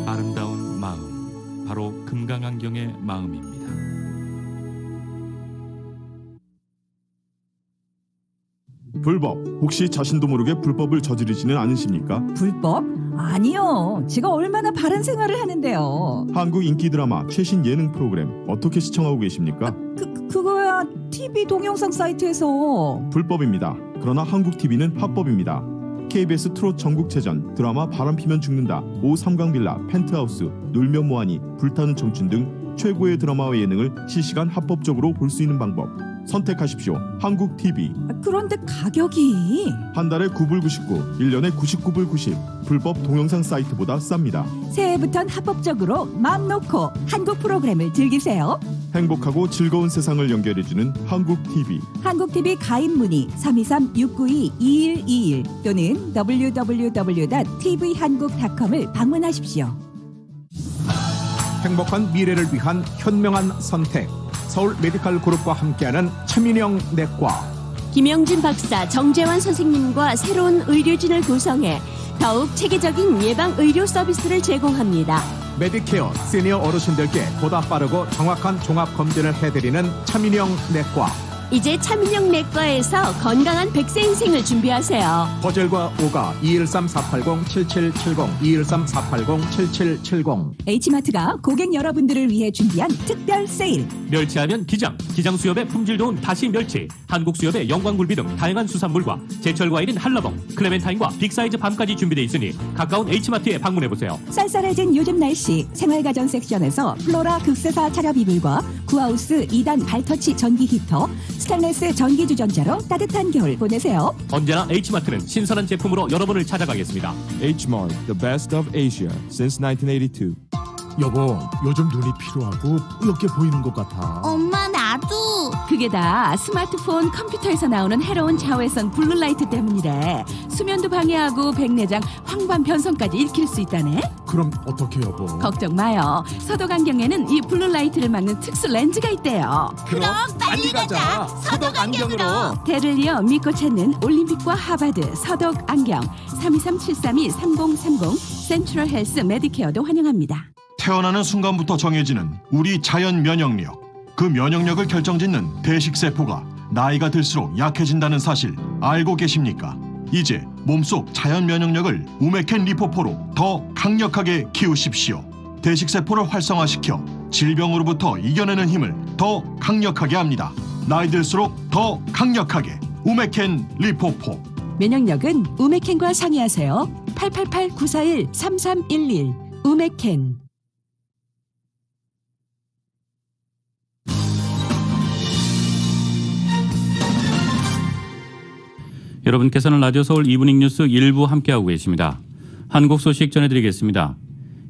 아름다운 마음, 바로 금강안경의 마음입니다. 불법. 혹시 자신도 모르게 불법을 저지르지는 않으십니까? 불법? 아니요. 제가 얼마나 바른 생활을 하는데요. 한국 인기 드라마 최신 예능 프로그램 어떻게 시청하고 계십니까? 그거야 TV 동영상 사이트에서. 불법입니다. 그러나 한국 TV는 합법입니다. KBS 트롯 전국체전, 드라마 바람피면 죽는다, 오삼강빌라, 펜트하우스, 놀면 뭐하니, 불타는 청춘 등 최고의 드라마와 예능을 실시간 합법적으로 볼 수 있는 방법. 선택하십시오. 한국 TV. 그런데 가격이 한 달에 9불 99, 1년에 99불 90. 불법 동영상 사이트보다 쌉니다. 새해부턴 합법적으로 마음 놓고 한국 프로그램을 즐기세요. 행복하고 즐거운 세상을 연결해주는 한국 TV. 한국 TV 가입 문의 323-692-2121 또는 www.tv한국.com을 방문하십시오. 행복한 미래를 위한 현명한 선택. 서울 메디칼 그룹과 함께하는 차민영 내과. 김영진 박사, 정재환 선생님과 새로운 의료진을 구성해 더욱 체계적인 예방 의료 서비스를 제공합니다. 메디케어 시니어 어르신들께 보다 빠르고 정확한 종합 검진을 해드리는 차민영 내과. 이제 차민영 내과에서 건강한 100세 인생을 준비하세요. 거절과 오가 213-480-7770 213-480-7770. H마트가 고객 여러분들을 위해 준비한 특별 세일. 멸치하면 기장 수협의 품질 좋은 다시 멸치, 한국 수협의 영광굴비 등 다양한 수산물과 제철 과일인 한라봉, 클레멘타인과 빅사이즈 밤까지 준비되어 있으니 가까운 H마트에 방문해보세요. 쌀쌀해진 요즘 날씨, 생활가전 섹션에서 플로라 극세사 차렵 이불과 구하우스 2단 발터치 전기 히터, 스테인리스 전기 주전자로 따뜻한 겨울 보내세요. 언제나 H마트는 신선한 제품으로 여러분을 찾아가겠습니다. Hmart, the best of Asia since 1982. 여보, 요즘 눈이 피로하고 뿌옇게 보이는 것 같아. 엄마, 나도. 그게 다 스마트폰, 컴퓨터에서 나오는 해로운 자외선 블루라이트 때문이래. 수면도 방해하고 백내장, 황반 변성까지 일으킬 수 있다네. 그럼 어떻게 여보? 걱정 마요. 서독 안경에는 이 블루라이트를 막는 특수 렌즈가 있대요. 그럼 빨리 가자. 서독 안경으로. 대를 이어 믿고 찾는 올림픽과 하버드 서독 안경 323-72-3030 센트럴 헬스 메디케어도 환영합니다. 태어나는 순간부터 정해지는 우리 자연 면역력. 그 면역력을 결정짓는 대식세포가 나이가 들수록 약해진다는 사실 알고 계십니까? 이제 몸속 자연 면역력을 우메켄 리포포로 더 강력하게 키우십시오. 대식세포를 활성화시켜 질병으로부터 이겨내는 힘을 더 강력하게 합니다. 나이 들수록 더 강력하게 우메켄 리포포. 면역력은 우메켄과 상의하세요. 888-941-3311 우메켄. 여러분께서는 라디오 서울 이브닝 뉴스 1부 함께하고 계십니다. 한국 소식 전해드리겠습니다.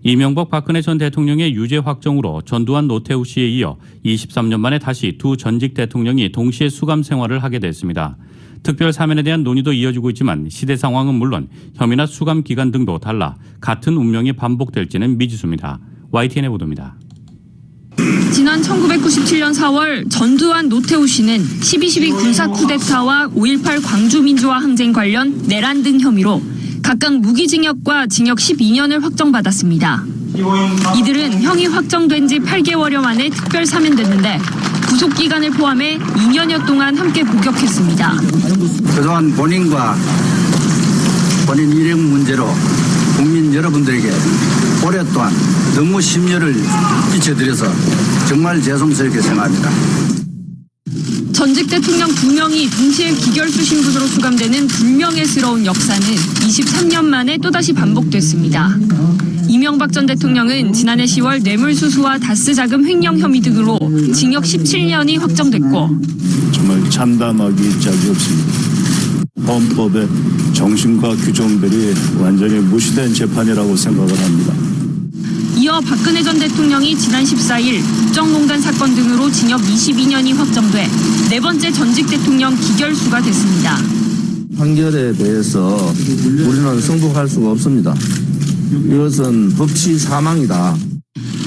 이명박 박근혜 전 대통령의 유죄 확정으로 전두환 노태우 씨에 이어 23년 만에 다시 두 전직 대통령이 동시에 수감 생활을 하게 됐습니다. 특별 사면에 대한 논의도 이어지고 있지만 시대 상황은 물론 혐의나 수감 기간 등도 달라 같은 운명이 반복될지는 미지수입니다. YTN의 보도입니다. 지난 1997년 4월 전두환 노태우 씨는 12.12 군사 쿠데타와 5.18 광주민주화 항쟁 관련 내란 등 혐의로 각각 무기징역과 징역 12년을 확정받았습니다. 이들은 형이 확정된 지 8개월여 만에 특별 사면됐는데 구속기간을 포함해 2년여 동안 함께 복역했습니다. 그동안 본인과 본인 일행 문제로 국민 여러분들에게 오랫동안 너무 심려를 끼쳐드려서 정말 죄송스럽게 생각합니다. 전직 대통령 2명이 동시에 기결수 신분으로 수감되는 불명예스러운 역사는 23년 만에 또다시 반복됐습니다. 이명박 전 대통령은 지난해 10월 뇌물수수와 다스 자금 횡령 혐의 등으로 징역 17년이 확정됐고 정말 참담하기 짝이 없습니다. 헌법의 정신과 규정들이 완전히 무시된 재판이라고 생각을 합니다. 이어 박근혜 전 대통령이 지난 14일 국정농단 사건 등으로 징역 22년이 확정돼 네 번째 전직 대통령 기결수가 됐습니다. 판결에 대해서 우리는 승복할 수가 없습니다. 이것은 법치 사망이다.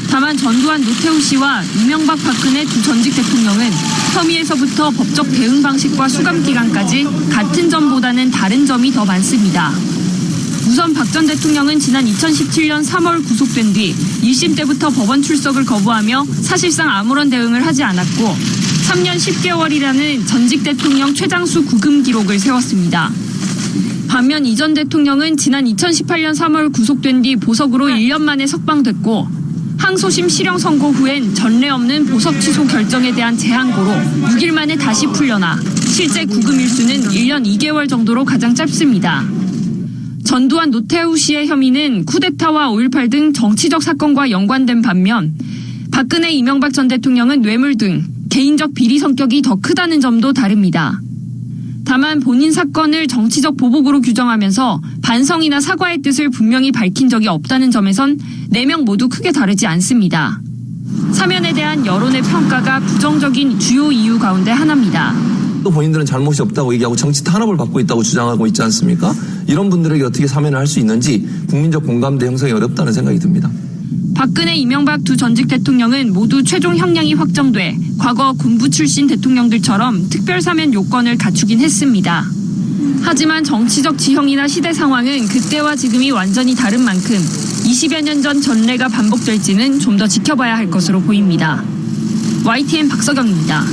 다만 전두환 노태우 씨와 이명박 박근혜 두 전직 대통령은 혐의에서부터 법적 대응 방식과 수감 기간까지 같은 점보다는 다른 점이 더 많습니다. 우선 박 전 대통령은 지난 2017년 3월 구속된 뒤 1심 때부터 법원 출석을 거부하며 사실상 아무런 대응을 하지 않았고 3년 10개월이라는 전직 대통령 최장수 구금 기록을 세웠습니다. 반면 이 전 대통령은 지난 2018년 3월 구속된 뒤 보석으로 1년 만에 석방됐고 항소심 실형 선고 후엔 전례 없는 보석 취소 결정에 대한 재항고로 6일 만에 다시 풀려나 실제 구금 일수는 1년 2개월 정도로 가장 짧습니다. 전두환 노태우 씨의 혐의는 쿠데타와 5.18 등 정치적 사건과 연관된 반면 박근혜 이명박 전 대통령은 뇌물 등 개인적 비리 성격이 더 크다는 점도 다릅니다. 다만 본인 사건을 정치적 보복으로 규정하면서 반성이나 사과의 뜻을 분명히 밝힌 적이 없다는 점에선 4명 모두 크게 다르지 않습니다. 사면에 대한 여론의 평가가 부정적인 주요 이유 가운데 하나입니다. 또 본인들은 잘못이 없다고 얘기하고 정치 탄압을 받고 있다고 주장하고 있지 않습니까? 이런 분들에게 어떻게 사면을 할 수 있는지 국민적 공감대 형성이 어렵다는 생각이 듭니다. 박근혜, 이명박 두 전직 대통령은 모두 최종 형량이 확정돼 과거 군부 출신 대통령들처럼 특별사면 요건을 갖추긴 했습니다. 하지만 정치적 지형이나 시대 상황은 그때와 지금이 완전히 다른 만큼 20여 년 전 전례가 반복될지는 좀 더 지켜봐야 할 것으로 보입니다. YTN 박서경입니다.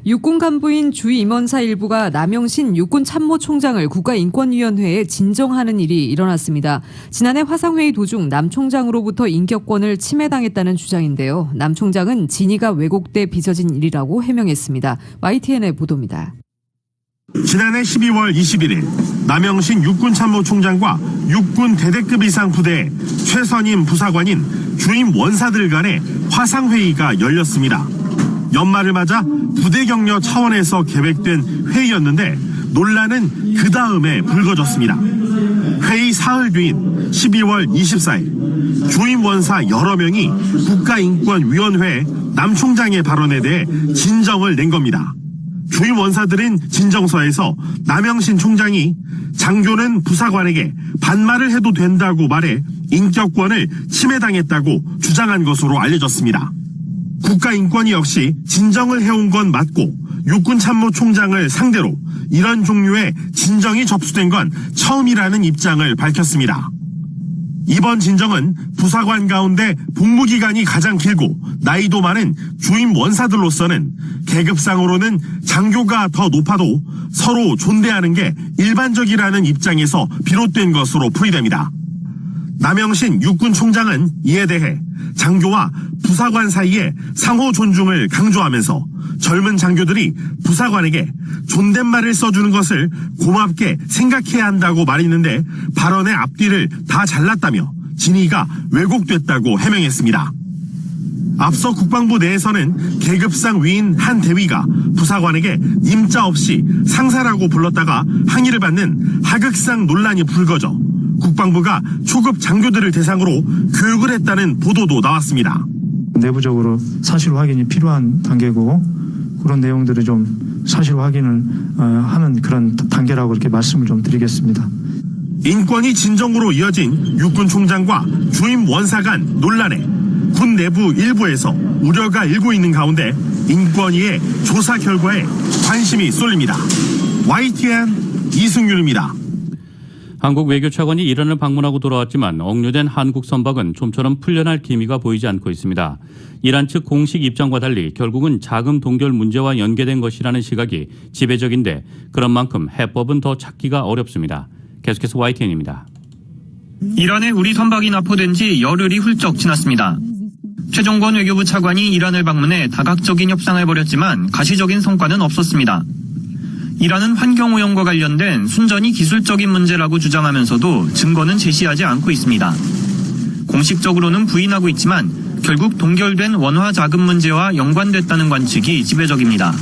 육군 간부인 주 임원사 일부가 남영신 육군참모총장을 국가인권위원회에 진정하는 일이 일어났습니다. 지난해 화상회의 도중 남 총장으로부터 인격권을 침해당했다는 주장인데요. 남 총장은 진위가 왜곡돼 빚어진 일이라고 해명했습니다. YTN의 보도입니다. 지난해 12월 21일 남영신 육군참모총장과 육군 대대급 이상 부대의 최선임 부사관인 주임 원사들 간의 화상회의가 열렸습니다. 연말을 맞아 부대 격려 차원에서 계획된 회의였는데 논란은 그 다음에 불거졌습니다. 회의 사흘 뒤인 12월 24일 주임 원사 여러 명이 국가인권위원회에 남 총장의 발언에 대해 진정을 낸 겁니다. 주임 원사들인 진정서에서 남영신 총장이 장교는 부사관에게 반말을 해도 된다고 말해 인격권을 침해당했다고 주장한 것으로 알려졌습니다. 국가인권위 역시 진정을 해온 건 맞고 육군참모총장을 상대로 이런 종류의 진정이 접수된 건 처음이라는 입장을 밝혔습니다. 이번 진정은 부사관 가운데 복무기간이 가장 길고 나이도 많은 주임 원사들로서는 계급상으로는 장교가 더 높아도 서로 존대하는 게 일반적이라는 입장에서 비롯된 것으로 풀이됩니다. 남영신 육군총장은 이에 대해 장교와 부사관 사이에 상호 존중을 강조하면서 젊은 장교들이 부사관에게 존댓말을 써주는 것을 고맙게 생각해야 한다고 말했는데 발언의 앞뒤를 다 잘랐다며 진위가 왜곡됐다고 해명했습니다. 앞서 국방부 내에서는 계급상 위인 한 대위가 부사관에게 임자 없이 상사라고 불렀다가 항의를 받는 하극상 논란이 불거져 국방부가 초급 장교들을 대상으로 교육을 했다는 보도도 나왔습니다. 내부적으로 사실 확인이 필요한 단계고 그런 내용들을 좀 사실 확인을 하는 그런 단계라고 이렇게 말씀을 좀 드리겠습니다. 인권이 진정으로 이어진 육군 총장과 주임 원사 간 논란에 군 내부 일부에서 우려가 일고 있는 가운데 인권위의 조사 결과에 관심이 쏠립니다. YTN 이승윤입니다. 한국 외교차관이 이란을 방문하고 돌아왔지만 억류된 한국 선박은 좀처럼 풀려날 기미가 보이지 않고 있습니다. 이란 측 공식 입장과 달리 결국은 자금 동결 문제와 연계된 것이라는 시각이 지배적인데 그런 만큼 해법은 더 찾기가 어렵습니다. 계속해서 YTN입니다. 이란에 우리 선박이 납포된 지 열흘이 훌쩍 지났습니다. 최종권 외교부 차관이 이란을 방문해 다각적인 협상을 벌였지만 가시적인 성과는 없었습니다. 이란은 환경오염과 관련된 순전히 기술적인 문제라고 주장하면서도 증거는 제시하지 않고 있습니다. 공식적으로는 부인하고 있지만 결국 동결된 원화 자금 문제와 연관됐다는 관측이 지배적입니다.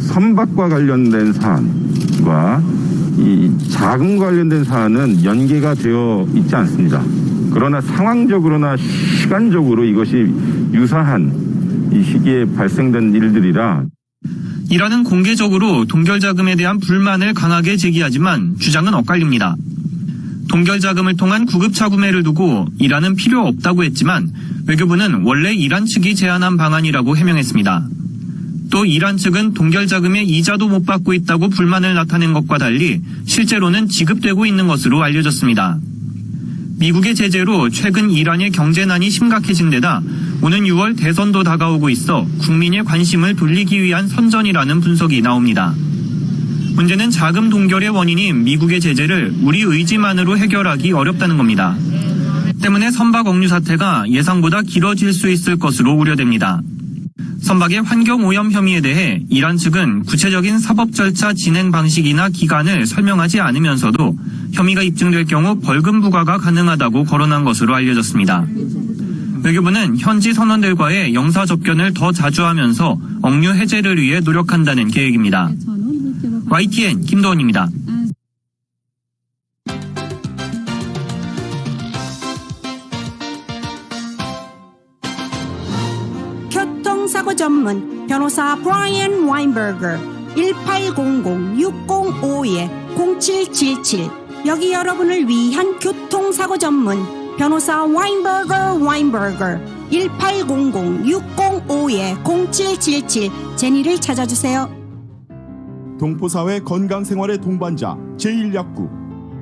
선박과 관련된 사안과 이 자금 관련된 사안은 연계가 되어 있지 않습니다. 그러나 상황적으로나 시간적으로 이것이 유사한 이 시기에 발생된 일들이라 이란은 공개적으로 동결 자금에 대한 불만을 강하게 제기하지만 주장은 엇갈립니다. 동결 자금을 통한 구급차 구매를 두고 이란은 필요 없다고 했지만 외교부는 원래 이란 측이 제안한 방안이라고 해명했습니다. 또 이란 측은 동결 자금의 이자도 못 받고 있다고 불만을 나타낸 것과 달리 실제로는 지급되고 있는 것으로 알려졌습니다. 미국의 제재로 최근 이란의 경제난이 심각해진 데다 오는 6월 대선도 다가오고 있어 국민의 관심을 돌리기 위한 선전이라는 분석이 나옵니다. 문제는 자금 동결의 원인인 미국의 제재를 우리 의지만으로 해결하기 어렵다는 겁니다. 때문에 선박 억류 사태가 예상보다 길어질 수 있을 것으로 우려됩니다. 선박의 환경오염 혐의에 대해 이란 측은 구체적인 사법 절차 진행 방식이나 기간을 설명하지 않으면서도 혐의가 입증될 경우 벌금 부과가 가능하다고 거론한 것으로 알려졌습니다. 외교부는 현지 선원들과의 영사 접견을 더 자주 하면서 억류 해제를 위해 노력한다는 계획입니다. YTN 김도원입니다. 교통사고 전문 변호사 브라이언 와인버거 1800-605-0777 여기 여러분을 위한 교통사고 전문 변호사 와인버거 1800-605-0777 제니를 찾아주세요. 동포사회 건강생활의 동반자 제1약국.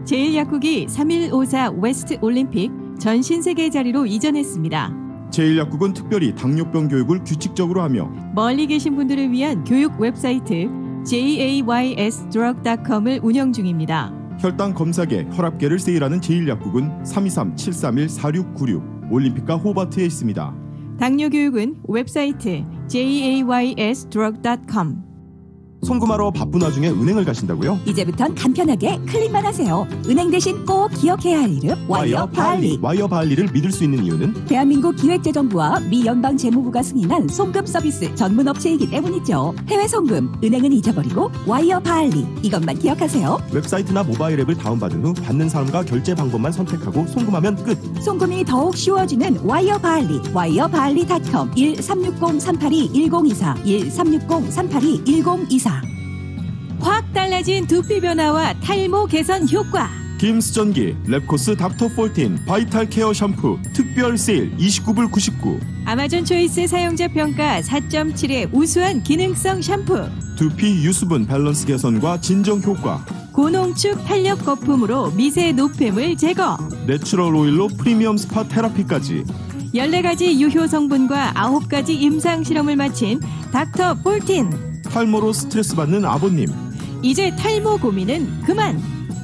제1약국이 3154 웨스트 올림픽 전 신세계 자리로 이전했습니다. 제1약국은 특별히 당뇨병 교육을 규칙적으로 하며 멀리 계신 분들을 위한 교육 웹사이트 jaysdrug.com을 운영 중입니다. 혈당 검사계, 혈압계를 세일하는 제1약국은 323-731-4696 올림픽과 호바트에 있습니다. 당뇨 교육은 웹사이트 jaysdrug.com. 송금하러 바쁜 와중에 은행을 가신다고요? 이제부턴 간편하게 클릭만 하세요. 은행 대신 꼭 기억해야 할 이름 와이어 바할리. 와이어 바할리를 믿을 수 있는 이유는 대한민국 기획재정부와 미 연방 재무부가 승인한 송금 서비스 전문 업체이기 때문이죠. 해외 송금, 은행은 잊어버리고 와이어 바할리. 이것만 기억하세요. 웹사이트나 모바일 앱을 다운받은 후 받는 사람과 결제 방법만 선택하고 송금하면 끝. 송금이 더욱 쉬워지는 와이어 바할리. 와이어바할리.com 1360-382-1024 1360-382-1024. 확 달라진 두피 변화와 탈모 개선 효과. 김스전기, 랩코스 닥터14 바이탈 케어 샴푸 특별 세일 29불 99. 아마존 초이스 사용자 평가 4.7의 우수한 기능성 샴푸. 두피 유수분 밸런스 개선과 진정 효과. 고농축 탄력 거품으로 미세 노폐물 제거. 내추럴 오일로 프리미엄 스파 테라피까지. 14가지 유효 성분과 9가지 임상 실험을 마친 닥터14. 탈모로 스트레스 받는 아버님. 이제 탈모 고민은 그만.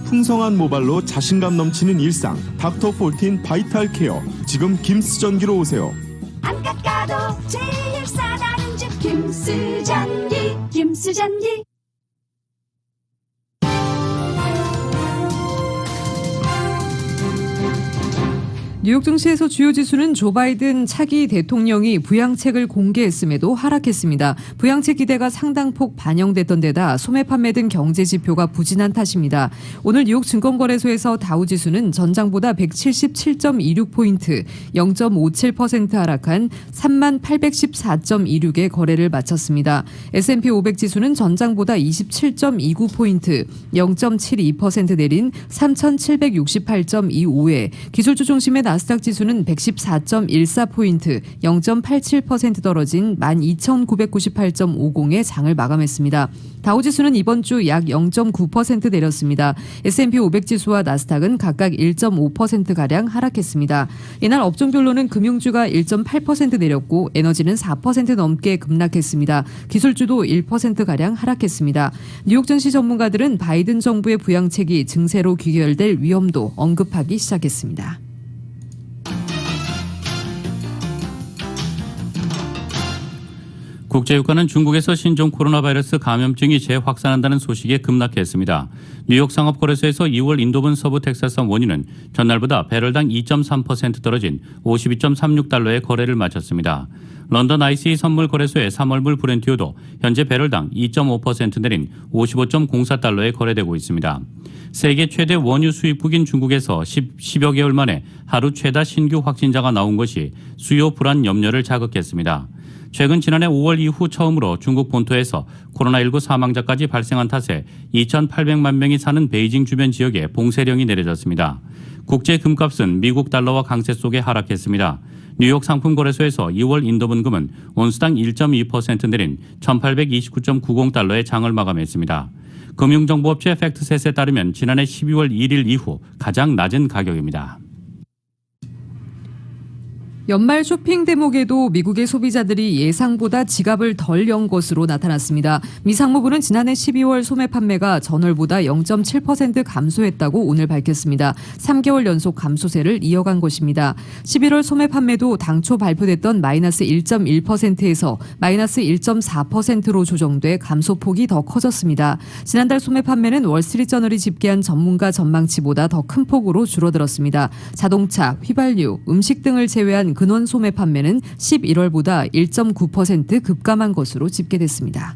풍성한 모발로 자신감 넘치는 일상. 닥터14 바이탈 케어. 지금 김스전기로 오세요. 안 깎아도 제일 싸다는 집 김스전기. 김스전기. 뉴욕 증시에서 주요 지수는 조 바이든 차기 대통령이 부양책을 공개했음에도 하락했습니다. 부양책 기대가 상당폭 반영됐던 데다 소매 판매 등 경제 지표가 부진한 탓입니다. 오늘 뉴욕 증권거래소에서 다우 지수는 전장보다 177.26포인트, 0.57% 하락한 3814.26의 거래를 마쳤습니다. S&P 500 지수는 전장보다 27.29포인트, 0.72% 내린 3768.25에 기술주 중심의 나스닥 지수는 114.14포인트, 0.87% 떨어진 12,998.50의 장을 마감했습니다. 다우지수는 이번 주 약 0.9% 내렸습니다. S&P 500 지수와 나스닥은 각각 1.5%가량 하락했습니다. 이날 업종별로는 금융주가 1.8% 내렸고 에너지는 4% 넘게 급락했습니다. 기술주도 1%가량 하락했습니다. 뉴욕 증시 전문가들은 바이든 정부의 부양책이 증세로 귀결될 위험도 언급하기 시작했습니다. 국제유가는 중국에서 신종 코로나 바이러스 감염증이 재확산한다는 소식에 급락했습니다. 뉴욕 상업거래소에서 2월 인도분 서부 텍사스산 원유는 전날보다 배럴당 2.3% 떨어진 52.36달러의 거래를 마쳤습니다. 런던 ICE 선물거래소의 3월물 브렌트유도 현재 배럴당 2.5% 내린 55.04달러에 거래되고 있습니다. 세계 최대 원유 수입국인 중국에서 10여 개월 만에 하루 최다 신규 확진자가 나온 것이 수요 불안 염려를 자극했습니다. 최근 지난해 5월 이후 처음으로 중국 본토에서 코로나19 사망자까지 발생한 탓에 2,800만 명이 사는 베이징 주변 지역에 봉쇄령이 내려졌습니다. 국제 금값은 미국 달러와 강세 속에 하락했습니다. 뉴욕 상품거래소에서 2월 인도분금은 온수당 1.2% 내린 1,829.90달러의 장을 마감했습니다. 금융정보업체 팩트셋에 따르면 지난해 12월 1일 이후 가장 낮은 가격입니다. 연말 쇼핑 대목에도 미국의 소비자들이 예상보다 지갑을 덜 연 것으로 나타났습니다. 미 상무부는 지난해 12월 소매 판매가 전월보다 0.7% 감소했다고 오늘 밝혔습니다. 3개월 연속 감소세를 이어간 것입니다. 11월 소매 판매도 당초 발표됐던 마이너스 1.1%에서 마이너스 1.4%로 조정돼 감소폭이 더 커졌습니다. 지난달 소매 판매는 월스트리트저널이 집계한 전문가 전망치보다 더 큰 폭으로 줄어들었습니다. 자동차, 휘발유, 음식 등을 제외한 근원 소매 판매는 11월보다 1.9% 급감한 것으로 집계됐습니다.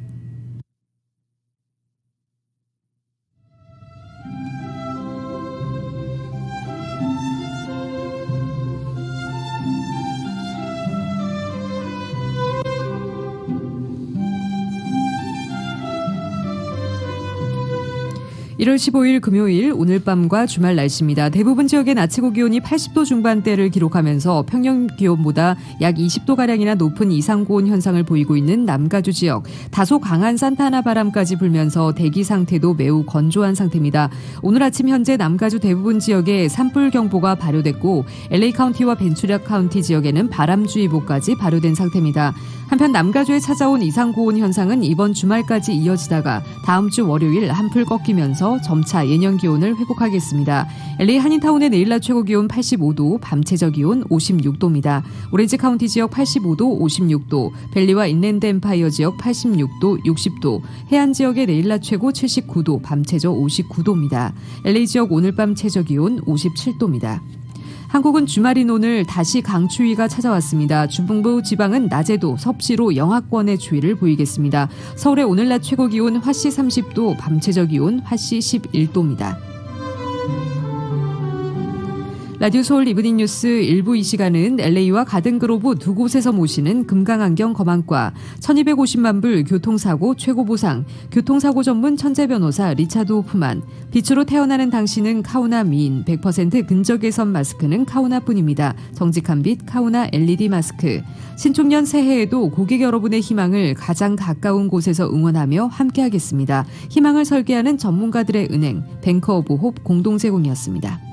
(1월 15일) 금요일 오늘 밤과 주말 날씨입니다. 대부분 지역의 낮 최고 기온이 80도 중반대를 기록하면서 평년 기온보다 약 20도가량이나 높은 이상고온 현상을 보이고 있는 남가주 지역. 다소 강한 산타나 바람까지 불면서 대기 상태도 매우 건조한 상태입니다. 오늘 아침 현재 남가주 대부분 지역에 산불경보가 발효됐고 LA 카운티와 벤츄라 카운티 지역에는 바람주의보까지 발효된 상태입니다. 한편 남가주에 찾아온 이상고온 현상은 이번 주말까지 이어지다가 다음 주 월요일 한풀 꺾이면서 점차 예년 기온을 회복하겠습니다. LA 한인타운의 내일 낮 최고 기온 85도, 밤 최저 기온 56도입니다. 오렌지 카운티 지역 85도, 56도, 벨리와 인랜드 엠파이어 지역 86도, 60도, 해안 지역의 내일 낮 최고 79도, 밤 최저 59도입니다. LA 지역 오늘 밤 최저 기온 57도입니다. 한국은 주말인 오늘 다시 강추위가 찾아왔습니다. 중부 지방은 낮에도 섭씨로 영하권의 추위를 보이겠습니다. 서울의 오늘 낮 최고 기온 화씨 30도, 밤 최저 기온 화씨 11도입니다. 라디오 서울 이브닝 뉴스 1부 이 시간은 LA와 가든그로브 두 곳에서 모시는 금강안경 검안과 1250만 불 교통사고 최고 보상, 교통사고 전문 천재 변호사 리차드 호프만, 빛으로 태어나는 당신은 카우나 미인, 100% 근적외선 마스크는 카우나뿐입니다. 정직한 빛 카우나 LED 마스크. 신축년 새해에도 고객 여러분의 희망을 가장 가까운 곳에서 응원하며 함께하겠습니다. 희망을 설계하는 전문가들의 은행, 뱅커 오브 홉 공동 제공이었습니다.